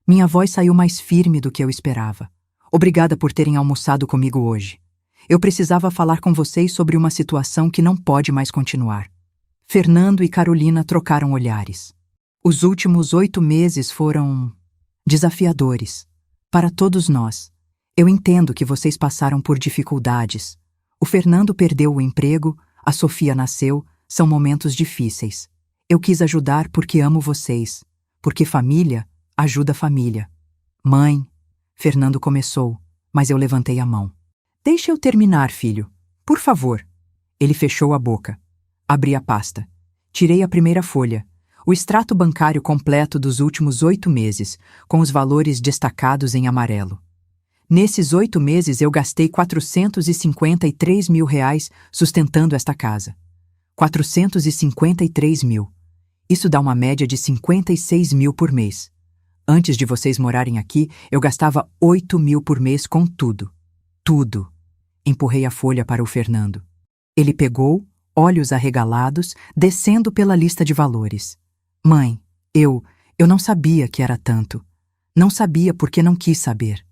minha voz saiu mais firme do que eu esperava. Obrigada por terem almoçado comigo hoje. Eu precisava falar com vocês sobre uma situação que não pode mais continuar. Fernando e Carolina trocaram olhares. Os últimos 8 meses foram desafiadores. Para todos nós. Eu entendo que vocês passaram por dificuldades. O Fernando perdeu o emprego, a Sofia nasceu, são momentos difíceis. Eu quis ajudar porque amo vocês, porque família ajuda família. Mãe, Fernando começou, mas eu levantei a mão. Deixa eu terminar, filho. Por favor. Ele fechou a boca. Abri a pasta. Tirei a primeira folha. O extrato bancário completo dos últimos 8 meses, com os valores destacados em amarelo. Nesses 8 meses eu gastei R$ 453 mil sustentando esta casa. 453 mil. Isso dá uma média de 56 mil por mês. Antes de vocês morarem aqui, eu gastava 8 mil por mês com tudo. Tudo. Empurrei a folha para o Fernando. Ele pegou, olhos arregalados, descendo pela lista de valores. Mãe, eu não sabia que era tanto. Não sabia porque não quis saber.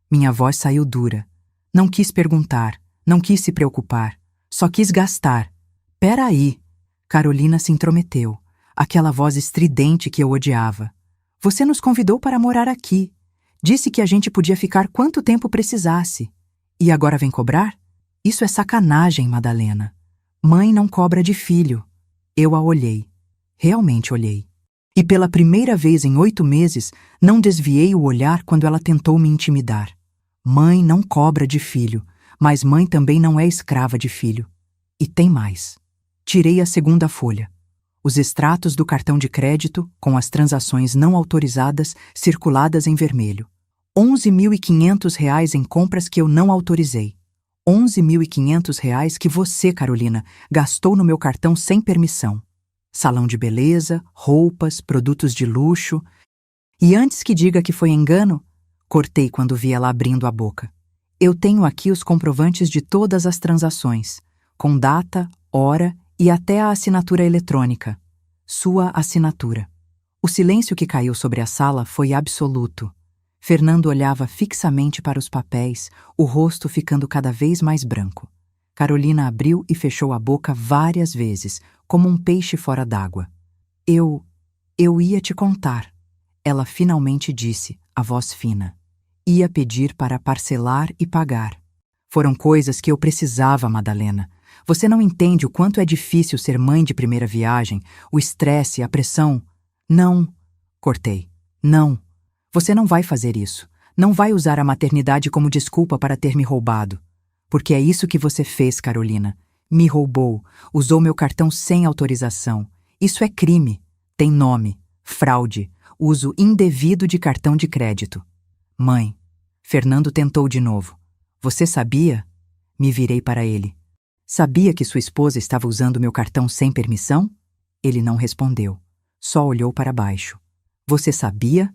Minha voz saiu dura. Não quis perguntar, não quis se preocupar. Só quis gastar. Pera aí. Carolina se intrometeu. Aquela voz estridente que eu odiava. Você nos convidou para morar aqui. Disse que a gente podia ficar quanto tempo precisasse. E agora vem cobrar? Isso é sacanagem, Madalena. Mãe não cobra de filho. Eu a olhei. Realmente olhei. E pela primeira vez em 8 meses, não desviei o olhar quando ela tentou me intimidar. Mãe não cobra de filho, mas mãe também não é escrava de filho. E tem mais. Tirei a segunda folha. Os extratos do cartão de crédito, com as transações não autorizadas, circuladas em vermelho. R$ 11.500 em compras que eu não autorizei. R$ 11.500 que você, Carolina, gastou no meu cartão sem permissão. Salão de beleza, roupas, produtos de luxo. E antes que diga que foi engano, cortei quando vi ela abrindo a boca. Eu tenho aqui os comprovantes de todas as transações, com data, hora e até a assinatura eletrônica. Sua assinatura. O silêncio que caiu sobre a sala foi absoluto. Fernando olhava fixamente para os papéis, o rosto ficando cada vez mais branco. Carolina abriu e fechou a boca várias vezes, como um peixe fora d'água. Eu ia te contar. Ela finalmente disse, a voz fina. Ia pedir para parcelar e pagar. Foram coisas que eu precisava, Madalena. Você não entende o quanto é difícil ser mãe de primeira viagem, o estresse, a pressão. Não, cortei. Não. Você não vai fazer isso. Não vai usar a maternidade como desculpa para ter me roubado. Porque é isso que você fez, Carolina. Me roubou, usou meu cartão sem autorização. Isso é crime. Tem nome. Fraude. Uso indevido de cartão de crédito. Mãe, Fernando tentou de novo. Você sabia? Me virei para ele. Sabia que sua esposa estava usando meu cartão sem permissão? Ele não respondeu. Só olhou para baixo. Você sabia?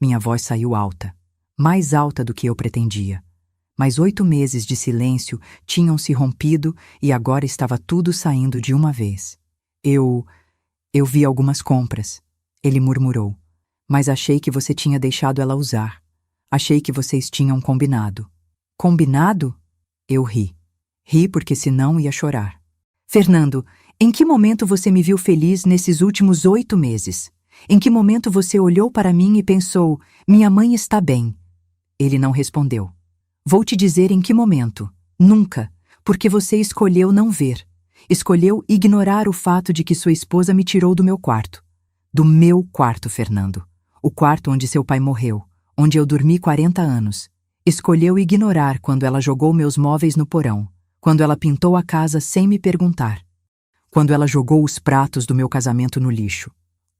Minha voz saiu alta. Mais alta do que eu pretendia. Mas 8 meses de silêncio tinham se rompido e agora estava tudo saindo de uma vez. Eu vi algumas compras. Ele murmurou. Mas achei que você tinha deixado ela usar. Achei que vocês tinham combinado. Combinado? Eu ri. Ri porque senão ia chorar. Fernando, em que momento você me viu feliz nesses últimos 8 meses? Em que momento você olhou para mim e pensou, minha mãe está bem? Ele não respondeu. Vou te dizer em que momento. Nunca, porque você escolheu não ver. Escolheu ignorar o fato de que sua esposa me tirou do meu quarto. Do meu quarto, Fernando. O quarto onde seu pai morreu, onde eu dormi 40 anos. Escolheu ignorar quando ela jogou meus móveis no porão, quando ela pintou a casa sem me perguntar, quando ela jogou os pratos do meu casamento no lixo.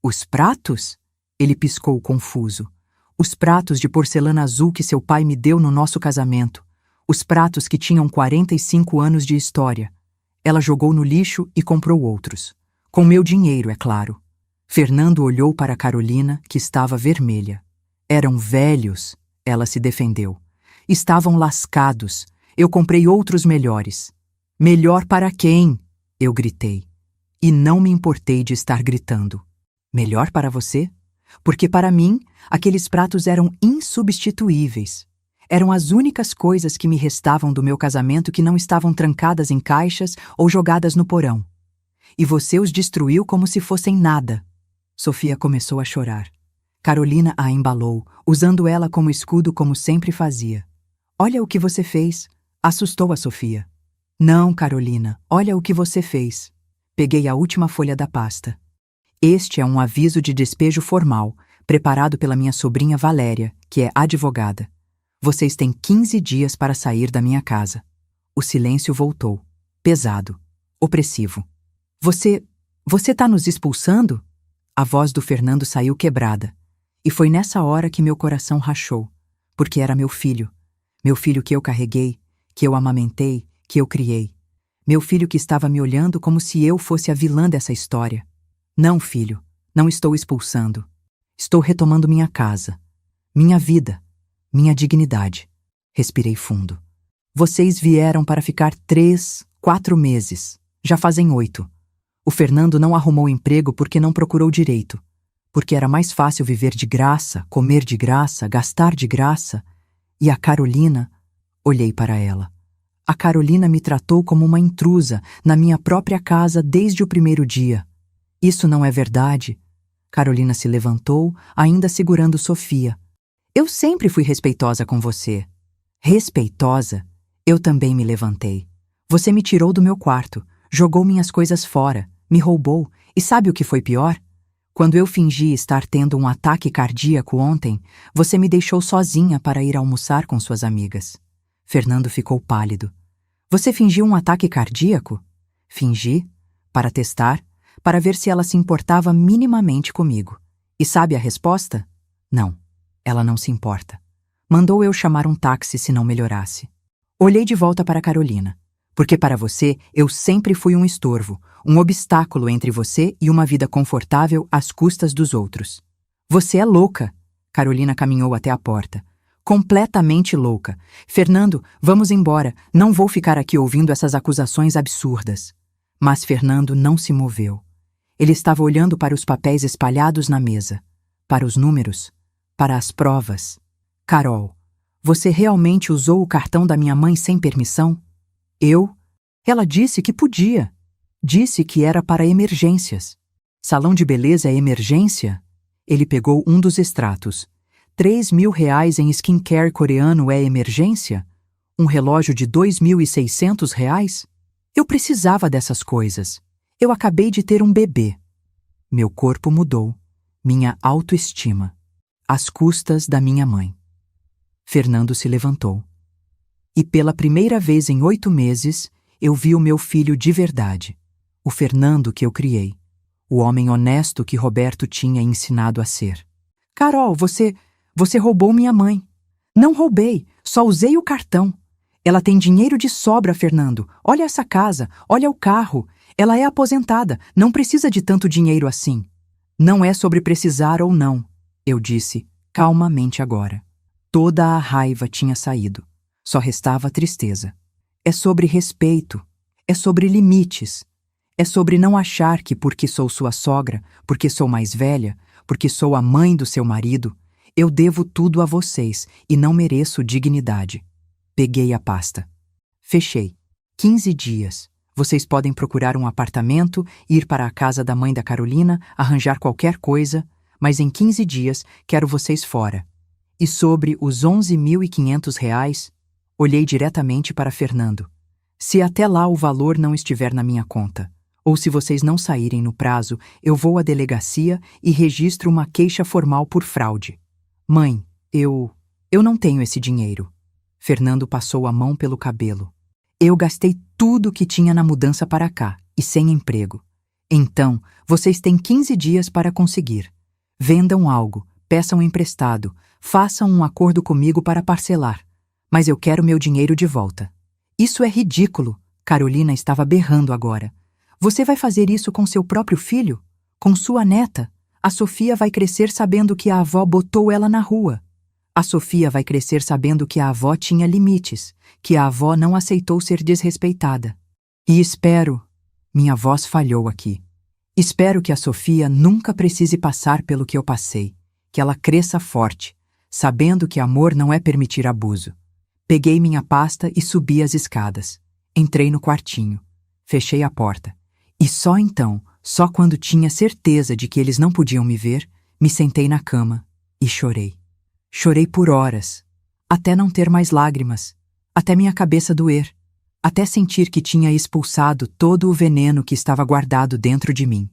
Os pratos? Ele piscou confuso. Os pratos de porcelana azul que seu pai me deu no nosso casamento. Os pratos que tinham 45 anos de história. Ela jogou no lixo e comprou outros. Com meu dinheiro, é claro. Fernando olhou para Carolina, que estava vermelha. Eram velhos, ela se defendeu. Estavam lascados. Eu comprei outros melhores. Melhor para quem? Eu gritei. E não me importei de estar gritando. Melhor para você? Porque para mim, aqueles pratos eram insubstituíveis. Eram as únicas coisas que me restavam do meu casamento que não estavam trancadas em caixas ou jogadas no porão. E você os destruiu como se fossem nada. Sofia começou a chorar. Carolina a embalou, usando ela como escudo como sempre fazia. Olha o que você fez. Assustou a Sofia. Não, Carolina, olha o que você fez. Peguei a última folha da pasta. Este é um aviso de despejo formal, preparado pela minha sobrinha Valéria, que é advogada. Vocês têm 15 dias para sair da minha casa. O silêncio voltou, pesado, opressivo. Você tá nos expulsando? A voz do Fernando saiu quebrada. E foi nessa hora que meu coração rachou, porque era meu filho que eu carreguei, que eu amamentei, que eu criei. Meu filho que estava me olhando como se eu fosse a vilã dessa história. Não, filho, não estou expulsando. Estou retomando minha casa, minha vida, minha dignidade. Respirei fundo. Vocês vieram para ficar 3, 4 meses. Já fazem 8. O Fernando não arrumou emprego porque não procurou direito. Porque era mais fácil viver de graça, comer de graça, gastar de graça. E a Carolina, olhei para ela. A Carolina me tratou como uma intrusa na minha própria casa desde o primeiro dia. Isso não é verdade. Carolina se levantou, ainda segurando Sofia. Eu sempre fui respeitosa com você. Respeitosa? Eu também me levantei. Você me tirou do meu quarto, jogou minhas coisas fora, me roubou, e sabe o que foi pior? Quando eu fingi estar tendo um ataque cardíaco ontem, você me deixou sozinha para ir almoçar com suas amigas. Fernando ficou pálido. Você fingiu um ataque cardíaco? Fingi, para testar, para ver se ela se importava minimamente comigo. E sabe a resposta? Não, ela não se importa. Mandou eu chamar um táxi se não melhorasse. Olhei de volta para Carolina, porque para você eu sempre fui um estorvo, um obstáculo entre você e uma vida confortável às custas dos outros. Você é louca. Carolina caminhou até a porta. Completamente louca. Fernando, vamos embora. Não vou ficar aqui ouvindo essas acusações absurdas. Mas Fernando não se moveu. Ele estava olhando para os papéis espalhados na mesa, para os números, para as provas. Carol, você realmente usou o cartão da minha mãe sem permissão? Eu? Ela disse que podia. Disse que era para emergências. Salão de beleza é emergência? Ele pegou um dos extratos. R$ 3.000 em skincare coreano é emergência? Um relógio de R$ 2.600? Eu precisava dessas coisas. Eu acabei de ter um bebê. Meu corpo mudou. Minha autoestima. Às custas da minha mãe. Fernando se levantou. E pela primeira vez em 8 meses, eu vi o meu filho de verdade. O Fernando que eu criei. O homem honesto que Roberto tinha ensinado a ser. Carol, você roubou minha mãe. Não roubei, só usei o cartão. Ela tem dinheiro de sobra, Fernando. Olha essa casa, olha o carro. Ela é aposentada, não precisa de tanto dinheiro assim. Não é sobre precisar ou não, eu disse, calmamente agora. Toda a raiva tinha saído. Só restava a tristeza. É sobre respeito. É sobre limites. É sobre não achar que porque sou sua sogra, porque sou mais velha, porque sou a mãe do seu marido, eu devo tudo a vocês e não mereço dignidade. Peguei a pasta. Fechei. 15 dias. Vocês podem procurar um apartamento, ir para a casa da mãe da Carolina, arranjar qualquer coisa, mas em 15 dias quero vocês fora. E sobre os R$ 11.500, olhei diretamente para Fernando. Se até lá o valor não estiver na minha conta, ou se vocês não saírem no prazo, eu vou à delegacia e registro uma queixa formal por fraude. Mãe, eu não tenho esse dinheiro. Fernando passou a mão pelo cabelo. Eu gastei tudo que tinha na mudança para cá, e sem emprego. Então, vocês têm 15 dias para conseguir. Vendam algo, peçam emprestado, façam um acordo comigo para parcelar. Mas eu quero meu dinheiro de volta. Isso é ridículo. Carolina estava berrando agora. Você vai fazer isso com seu próprio filho? Com sua neta? A Sofia vai crescer sabendo que a avó botou ela na rua. A Sofia vai crescer sabendo que a avó tinha limites, que a avó não aceitou ser desrespeitada. E espero, minha voz falhou aqui, espero que a Sofia nunca precise passar pelo que eu passei, que ela cresça forte, sabendo que amor não é permitir abuso. Peguei minha pasta e subi as escadas. Entrei no quartinho. Fechei a porta. E só então, só quando tinha certeza de que eles não podiam me ver, me sentei na cama e chorei. Chorei por horas, até não ter mais lágrimas, até minha cabeça doer, até sentir que tinha expulsado todo o veneno que estava guardado dentro de mim.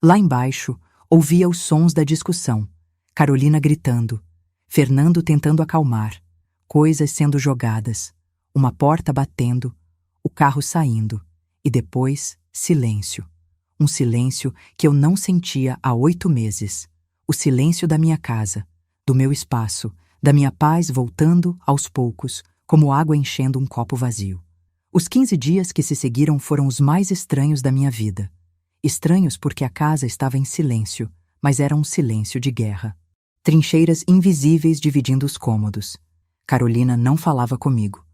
Lá embaixo, ouvia os sons da discussão, Carolina gritando, Fernando tentando acalmar, coisas sendo jogadas, uma porta batendo, o carro saindo, e depois silêncio. Um silêncio que eu não sentia há 8 meses. O silêncio da minha casa, do meu espaço, da minha paz voltando, aos poucos, como água enchendo um copo vazio. Os 15 dias que se seguiram foram os mais estranhos da minha vida. Estranhos porque a casa estava em silêncio, mas era um silêncio de guerra. Trincheiras invisíveis dividindo os cômodos. Carolina não falava comigo.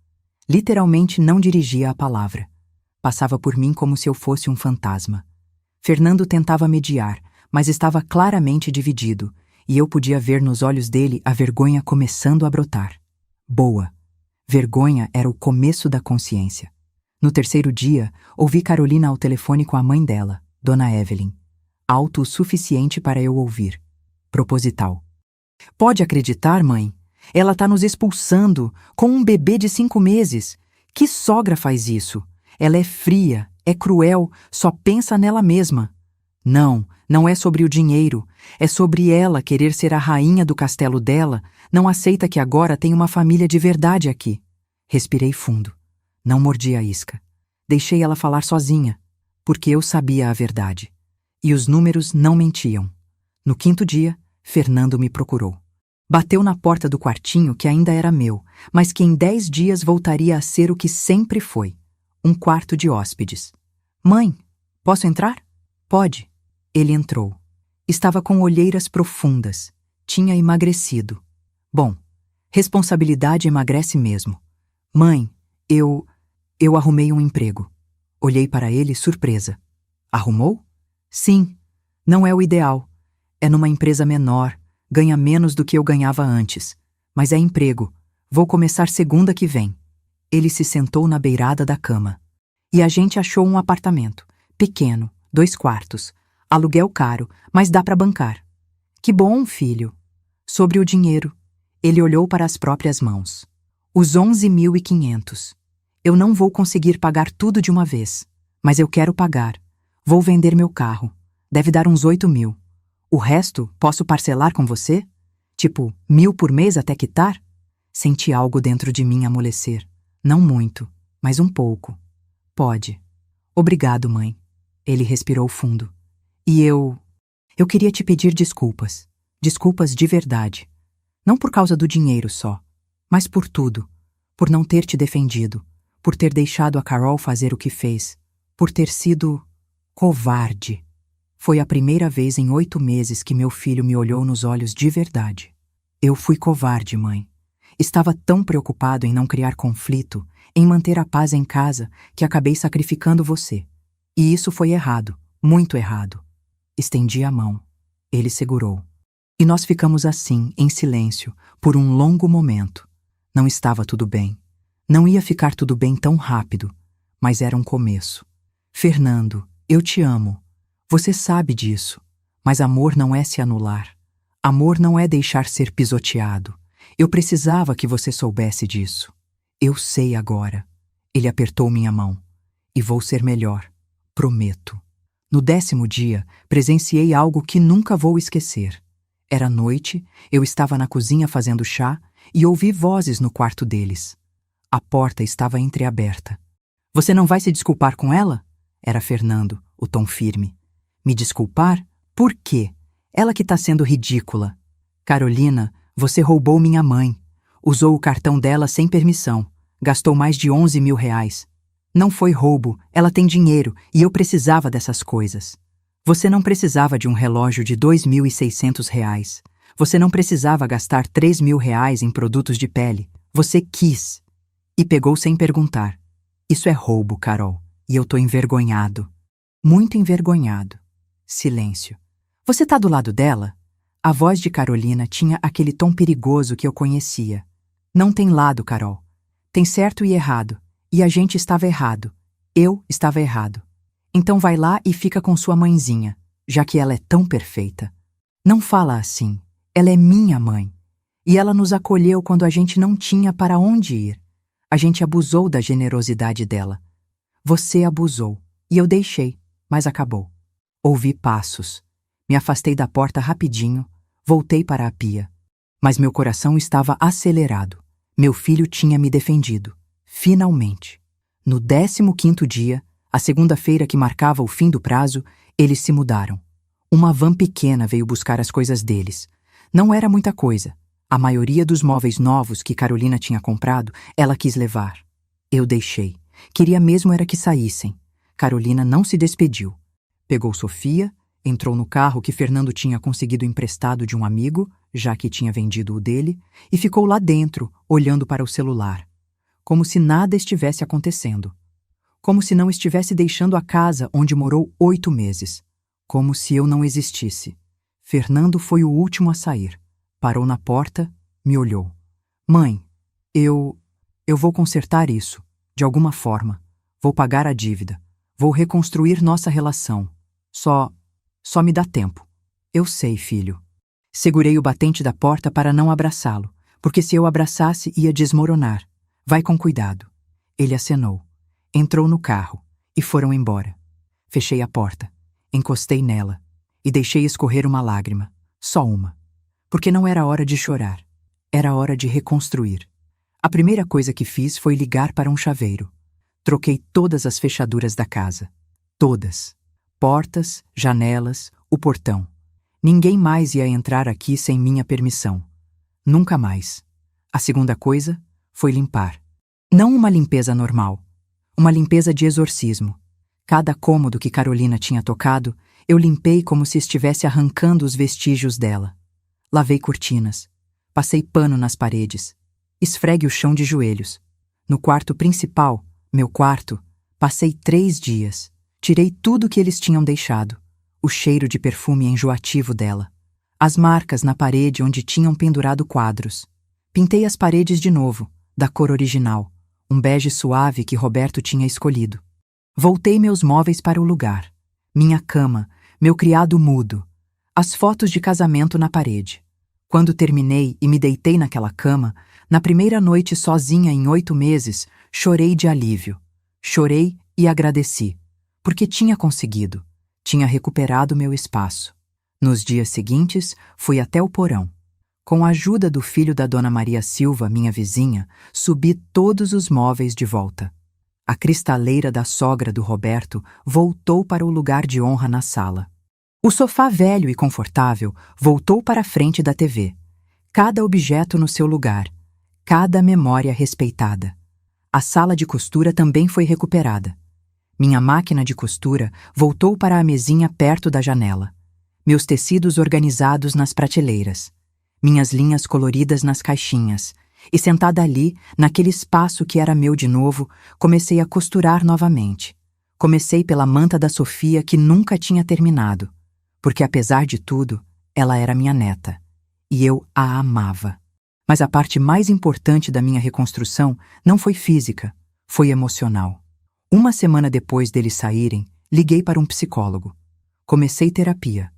Literalmente não dirigia a palavra. Passava por mim como se eu fosse um fantasma. Fernando tentava mediar, mas estava claramente dividido, e eu podia ver nos olhos dele a vergonha começando a brotar. Boa. Vergonha era o começo da consciência. No terceiro dia, ouvi Carolina ao telefone com a mãe dela, Dona Evelyn. Alto o suficiente para eu ouvir. Proposital. Pode acreditar, mãe? Ela tá nos expulsando, com um bebê de 5 meses. Que sogra faz isso? Ela é fria, é cruel, só pensa nela mesma. Não é sobre o dinheiro. É sobre ela querer ser a rainha do castelo dela. Não aceita que agora tem uma família de verdade aqui. Respirei fundo. Não mordi a isca. Deixei ela falar sozinha, porque eu sabia a verdade. E os números não mentiam. No 5º dia, Fernando me procurou. Bateu na porta do quartinho que ainda era meu, mas que em 10 dias voltaria a ser o que sempre foi. Um quarto de hóspedes. Mãe, posso entrar? Pode. Ele entrou. Estava com olheiras profundas. Tinha emagrecido. Bom, responsabilidade emagrece mesmo. Mãe, eu arrumei um emprego. Olhei para ele surpresa. Arrumou? Sim. Não é o ideal. É numa empresa menor, ganha menos do que eu ganhava antes. Mas é emprego. Vou começar segunda que vem. Ele se sentou na beirada da cama. E a gente achou um apartamento. Pequeno, 2 quartos. Aluguel caro, mas dá para bancar. Que bom, filho. Sobre o dinheiro. Ele olhou para as próprias mãos. Os 11.500. Eu não vou conseguir pagar tudo de uma vez, mas eu quero pagar. Vou vender meu carro. Deve dar uns 8.000. O resto posso parcelar com você? Tipo, 1.000 por mês até quitar? Senti algo dentro de mim amolecer. Não muito, mas um pouco. Pode. Obrigado, mãe. Ele respirou fundo. E eu queria te pedir desculpas. Desculpas de verdade. Não por causa do dinheiro só, mas por tudo. Por não ter te defendido. Por ter deixado a Carol fazer o que fez. Por ter sido covarde. Foi a primeira vez em 8 meses que meu filho me olhou nos olhos de verdade. Eu fui covarde, mãe. Estava tão preocupado em não criar conflito, em manter a paz em casa, que acabei sacrificando você. E isso foi errado, muito errado. Estendi a mão. Ele segurou. E nós ficamos assim, em silêncio, por um longo momento. Não estava tudo bem. Não ia ficar tudo bem tão rápido, mas era um começo. Fernando, eu te amo. Você sabe disso. Mas amor não é se anular. Amor não é deixar ser pisoteado. Eu precisava que você soubesse disso. Eu sei agora. Ele apertou minha mão. E vou ser melhor. Prometo. No 10º dia, presenciei algo que nunca vou esquecer. Era noite, eu estava na cozinha fazendo chá e ouvi vozes no quarto deles. A porta estava entreaberta. Você não vai se desculpar com ela? Era Fernando, o tom firme. Me desculpar? Por quê? Ela que está sendo ridícula. Carolina, você roubou minha mãe. Usou o cartão dela sem permissão. Gastou mais de 11.000 reais. Não foi roubo, ela tem dinheiro e eu precisava dessas coisas. Você não precisava de um relógio de 2.600 reais. Você não precisava gastar 3.000 reais em produtos de pele. Você quis. E pegou sem perguntar. Isso é roubo, Carol. E eu tô envergonhado. Muito envergonhado. Silêncio. Você tá do lado dela? A voz de Carolina tinha aquele tom perigoso que eu conhecia. Não tem lado, Carol. Tem certo e errado. E a gente estava errado. Eu estava errado. Então vai lá e fica com sua mãezinha, já que ela é tão perfeita. Não fala assim. Ela é minha mãe. E ela nos acolheu quando a gente não tinha para onde ir. A gente abusou da generosidade dela. Você abusou. E eu deixei, mas acabou. Ouvi passos. Me afastei da porta rapidinho, voltei para a pia. Mas meu coração estava acelerado. Meu filho tinha me defendido. Finalmente. No 15º dia, a segunda-feira que marcava o fim do prazo, eles se mudaram. Uma van pequena veio buscar as coisas deles. Não era muita coisa. A maioria dos móveis novos que Carolina tinha comprado, ela quis levar. Eu deixei. Queria mesmo era que saíssem. Carolina não se despediu. Pegou Sofia, entrou no carro que Fernando tinha conseguido emprestado de um amigo, já que tinha vendido o dele, e ficou lá dentro, olhando para o celular. Como se nada estivesse acontecendo. Como se não estivesse deixando a casa onde morou 8 meses. Como se eu não existisse. Fernando foi o último a sair. Parou na porta, me olhou. Mãe, eu vou consertar isso, de alguma forma. Vou pagar a dívida. Vou reconstruir nossa relação. Só me dá tempo. Eu sei, filho. Segurei o batente da porta para não abraçá-lo, porque se eu abraçasse ia desmoronar. Vai com cuidado. Ele acenou. Entrou no carro e foram embora. Fechei a porta, encostei nela e deixei escorrer uma lágrima, só uma. Porque não era hora de chorar, era hora de reconstruir. A primeira coisa que fiz foi ligar para um chaveiro. Troquei todas as fechaduras da casa. Todas. Portas, janelas, o portão. Ninguém mais ia entrar aqui sem minha permissão. Nunca mais. A segunda coisa foi limpar. Não uma limpeza normal. Uma limpeza de exorcismo. Cada cômodo que Carolina tinha tocado, eu limpei como se estivesse arrancando os vestígios dela. Lavei cortinas. Passei pano nas paredes. Esfregue o chão de joelhos. No quarto principal, meu quarto, passei 3 dias. Tirei tudo que eles tinham deixado. O cheiro de perfume enjoativo dela. As marcas na parede onde tinham pendurado quadros. Pintei as paredes de novo, da cor original. Um bege suave que Roberto tinha escolhido. Voltei meus móveis para o lugar. Minha cama, meu criado mudo. As fotos de casamento na parede. Quando terminei e me deitei naquela cama, na primeira noite sozinha em 8 meses, chorei de alívio. Chorei e agradeci, porque tinha conseguido, tinha recuperado meu espaço. Nos dias seguintes, fui até o porão. Com a ajuda do filho da Dona Maria Silva, minha vizinha, subi todos os móveis de volta. A cristaleira da sogra do Roberto voltou para o lugar de honra na sala. O sofá velho e confortável voltou para a frente da TV. Cada objeto no seu lugar, cada memória respeitada. A sala de costura também foi recuperada. Minha máquina de costura voltou para a mesinha perto da janela. Meus tecidos organizados nas prateleiras. Minhas linhas coloridas nas caixinhas. E sentada ali, naquele espaço que era meu de novo, comecei a costurar novamente. Comecei pela manta da Sofia que nunca tinha terminado. Porque, apesar de tudo, ela era minha neta. E eu a amava. Mas a parte mais importante da minha reconstrução não foi física, foi emocional. Uma semana depois deles saírem, liguei para um psicólogo. Comecei terapia.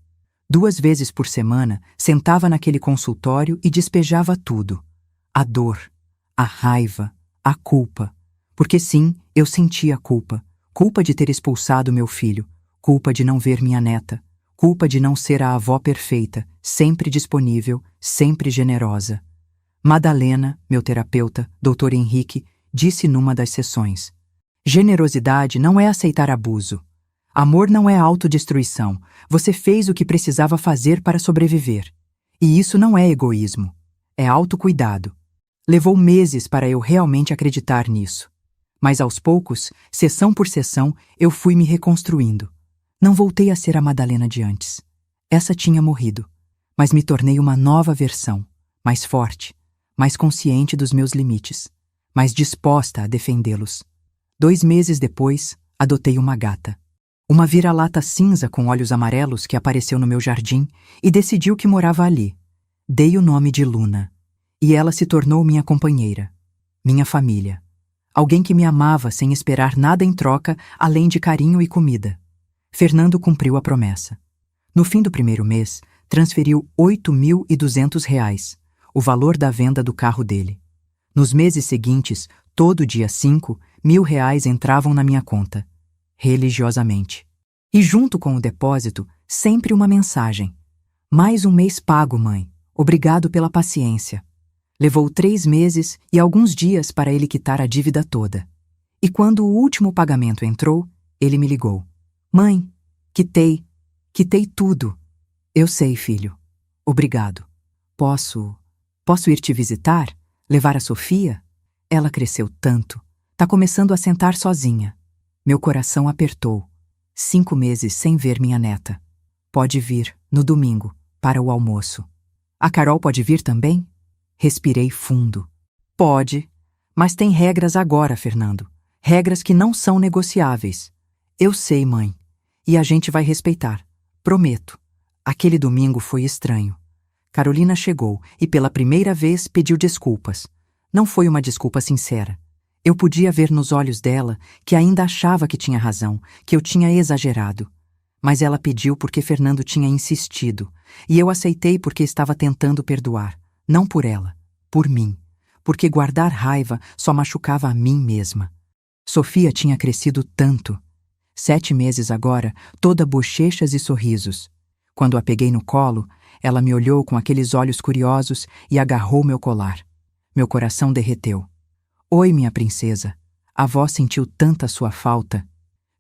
2 vezes por semana, sentava naquele consultório e despejava tudo. A dor, a raiva, a culpa. Porque sim, eu sentia culpa. Culpa de ter expulsado meu filho. Culpa de não ver minha neta. Culpa de não ser a avó perfeita, sempre disponível, sempre generosa. Madalena, meu terapeuta, Dr. Henrique, disse numa das sessões: generosidade não é aceitar abuso. Amor não é autodestruição. Você fez o que precisava fazer para sobreviver. E isso não é egoísmo. É autocuidado. Levou meses para eu realmente acreditar nisso. Mas aos poucos, sessão por sessão, eu fui me reconstruindo. Não voltei a ser a Madalena de antes. Essa tinha morrido. Mas me tornei uma nova versão, mais forte, mais consciente dos meus limites, mais disposta a defendê-los. 2 meses depois, adotei uma gata. Uma vira-lata cinza com olhos amarelos que apareceu no meu jardim e decidiu que morava ali. Dei o nome de Luna. E ela se tornou minha companheira, minha família. Alguém que me amava sem esperar nada em troca além de carinho e comida. Fernando cumpriu a promessa. No fim do primeiro mês, transferiu R$ 8.200, o valor da venda do carro dele. Nos meses seguintes, todo dia 5, R$ 1.000 entravam na minha conta, religiosamente. E junto com o depósito, sempre uma mensagem. Mais um mês pago, mãe. Obrigado pela paciência. Levou 3 meses e alguns dias para ele quitar a dívida toda. E quando o último pagamento entrou, ele me ligou. Mãe, quitei tudo. Eu sei, filho. Obrigado. Posso ir te visitar? Levar a Sofia? Ela cresceu tanto. Tá começando a sentar sozinha. Meu coração apertou. 5 meses sem ver minha neta. Pode vir, no domingo, para o almoço. A Carol pode vir também? Respirei fundo. Pode, mas tem regras agora, Fernando. Regras que não são negociáveis. Eu sei, mãe. E a gente vai respeitar. Prometo. Aquele domingo foi estranho. Carolina chegou e pela primeira vez pediu desculpas. Não foi uma desculpa sincera. Eu podia ver nos olhos dela que ainda achava que tinha razão, que eu tinha exagerado. Mas ela pediu porque Fernando tinha insistido, e eu aceitei porque estava tentando perdoar. Não por ela, por mim. Porque guardar raiva só machucava a mim mesma. Sofia tinha crescido tanto. 7 meses agora, toda bochechas e sorrisos. Quando a peguei no colo, ela me olhou com aqueles olhos curiosos e agarrou meu colar. Meu coração derreteu. Oi, minha princesa. A avó sentiu tanta sua falta.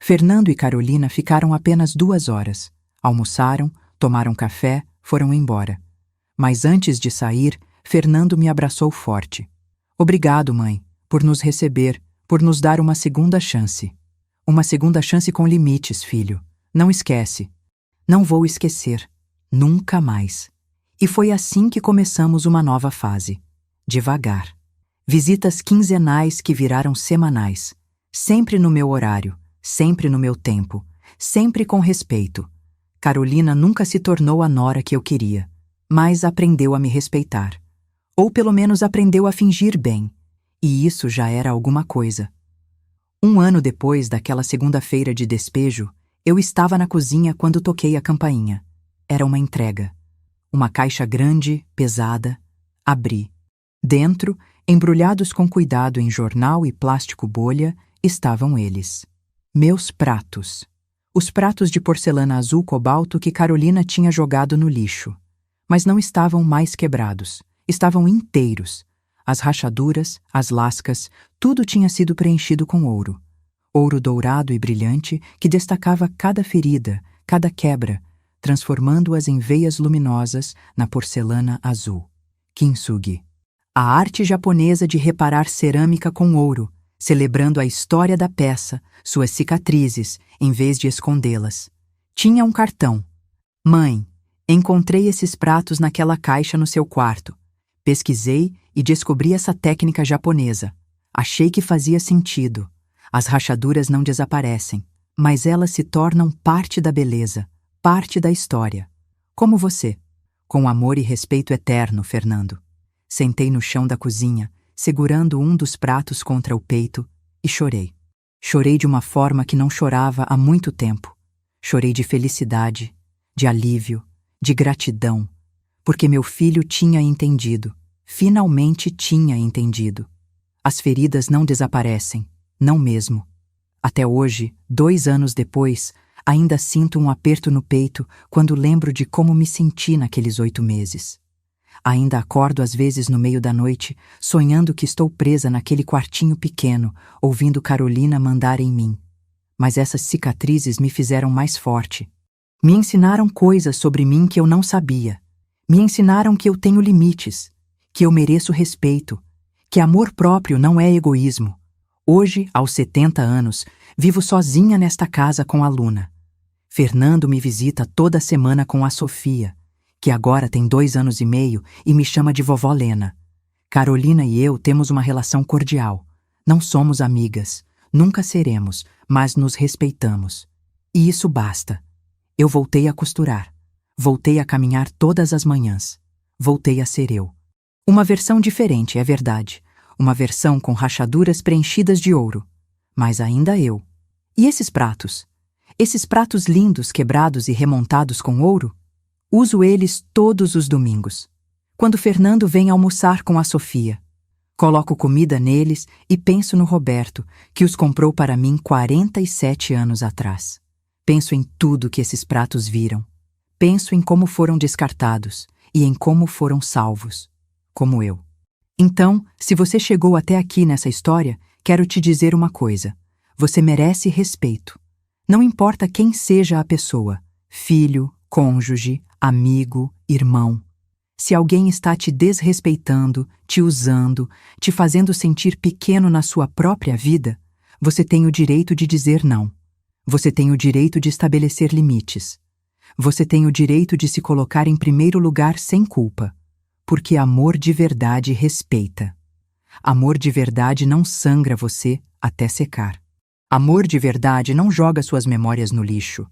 Fernando e Carolina ficaram apenas 2 horas. Almoçaram, tomaram café, foram embora. Mas antes de sair, Fernando me abraçou forte. Obrigado, mãe, por nos receber, por nos dar uma segunda chance. Uma segunda chance com limites, filho. Não esquece. Não vou esquecer. Nunca mais. E foi assim que começamos uma nova fase. Devagar. Visitas quinzenais que viraram semanais. Sempre no meu horário, sempre no meu tempo, sempre com respeito. Carolina nunca se tornou a nora que eu queria, mas aprendeu a me respeitar. Ou pelo menos aprendeu a fingir bem. E isso já era alguma coisa. 1 ano depois daquela segunda-feira de despejo, eu estava na cozinha quando toquei a campainha. Era uma entrega. Uma caixa grande, pesada. Abri. Dentro, embrulhados com cuidado em jornal e plástico bolha, estavam eles. Meus pratos. Os pratos de porcelana azul cobalto que Carolina tinha jogado no lixo. Mas não estavam mais quebrados. Estavam inteiros. As rachaduras, as lascas, tudo tinha sido preenchido com ouro. Ouro dourado e brilhante que destacava cada ferida, cada quebra, transformando-as em veias luminosas na porcelana azul. Kintsugi. A arte japonesa de reparar cerâmica com ouro, celebrando a história da peça, suas cicatrizes, em vez de escondê-las. Tinha um cartão. Mãe, encontrei esses pratos naquela caixa no seu quarto. Pesquisei e descobri essa técnica japonesa. Achei que fazia sentido. As rachaduras não desaparecem, mas elas se tornam parte da beleza, parte da história. Como você. Com amor e respeito eterno, Fernando. Sentei no chão da cozinha, segurando um dos pratos contra o peito, e chorei. Chorei de uma forma que não chorava há muito tempo. Chorei de felicidade, de alívio, de gratidão, porque meu filho tinha entendido, finalmente tinha entendido. As feridas não desaparecem, não mesmo. Até hoje, 2 anos depois, ainda sinto um aperto no peito quando lembro de como me senti naqueles 8 meses. Ainda acordo às vezes no meio da noite, sonhando que estou presa naquele quartinho pequeno, ouvindo Carolina mandar em mim. Mas essas cicatrizes me fizeram mais forte. Me ensinaram coisas sobre mim que eu não sabia. Me ensinaram que eu tenho limites, que eu mereço respeito, que amor próprio não é egoísmo. Hoje, aos 70 anos, vivo sozinha nesta casa com a Luna. Fernando me visita toda semana com a Sofia, que agora tem 2 anos e meio e me chama de vovó Lena. Carolina e eu temos uma relação cordial. Não somos amigas, nunca seremos, mas nos respeitamos. E isso basta. Eu voltei a costurar. Voltei a caminhar todas as manhãs. Voltei a ser eu. Uma versão diferente, é verdade. Uma versão com rachaduras preenchidas de ouro. Mas ainda eu. E esses pratos? Esses pratos lindos, quebrados e remontados com ouro? Uso eles todos os domingos. Quando Fernando vem almoçar com a Sofia. Coloco comida neles e penso no Roberto, que os comprou para mim 47 anos atrás. Penso em tudo que esses pratos viram. Penso em como foram descartados e em como foram salvos. Como eu. Então, se você chegou até aqui nessa história, quero te dizer uma coisa. Você merece respeito. Não importa quem seja a pessoa, filho, cônjuge, amigo, irmão. Se alguém está te desrespeitando, te usando, te fazendo sentir pequeno na sua própria vida, você tem o direito de dizer não. Você tem o direito de estabelecer limites. Você tem o direito de se colocar em primeiro lugar sem culpa. Porque amor de verdade respeita. Amor de verdade não sangra você até secar. Amor de verdade não joga suas memórias no lixo.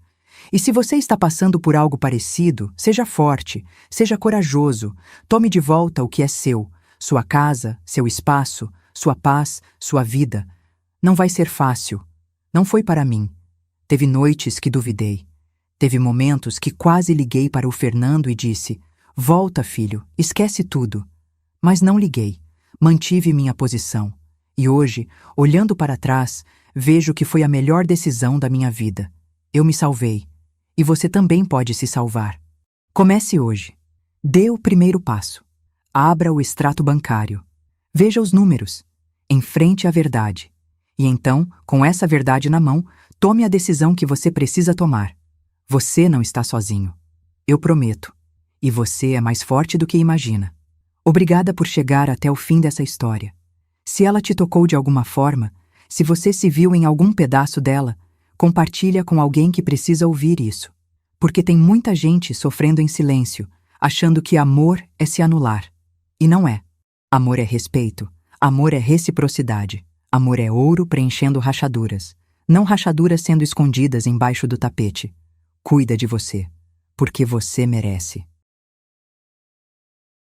E se você está passando por algo parecido, seja forte, seja corajoso, tome de volta o que é seu, sua casa, seu espaço, sua paz, sua vida. Não vai ser fácil. Não foi para mim. Teve noites que duvidei. Teve momentos que quase liguei para o Fernando e disse: volta, filho, esquece tudo. Mas não liguei, mantive minha posição. E hoje, olhando para trás, vejo que foi a melhor decisão da minha vida. Eu me salvei. E você também pode se salvar. Comece hoje. Dê o primeiro passo. Abra o extrato bancário. Veja os números. Enfrente a verdade. E então, com essa verdade na mão, tome a decisão que você precisa tomar. Você não está sozinho. Eu prometo. E você é mais forte do que imagina. Obrigada por chegar até o fim dessa história. Se ela te tocou de alguma forma, se você se viu em algum pedaço dela, compartilha com alguém que precisa ouvir isso. Porque tem muita gente sofrendo em silêncio, achando que amor é se anular. E não é. Amor é respeito. Amor é reciprocidade. Amor é ouro preenchendo rachaduras. Não rachaduras sendo escondidas embaixo do tapete. Cuida de você. Porque você merece.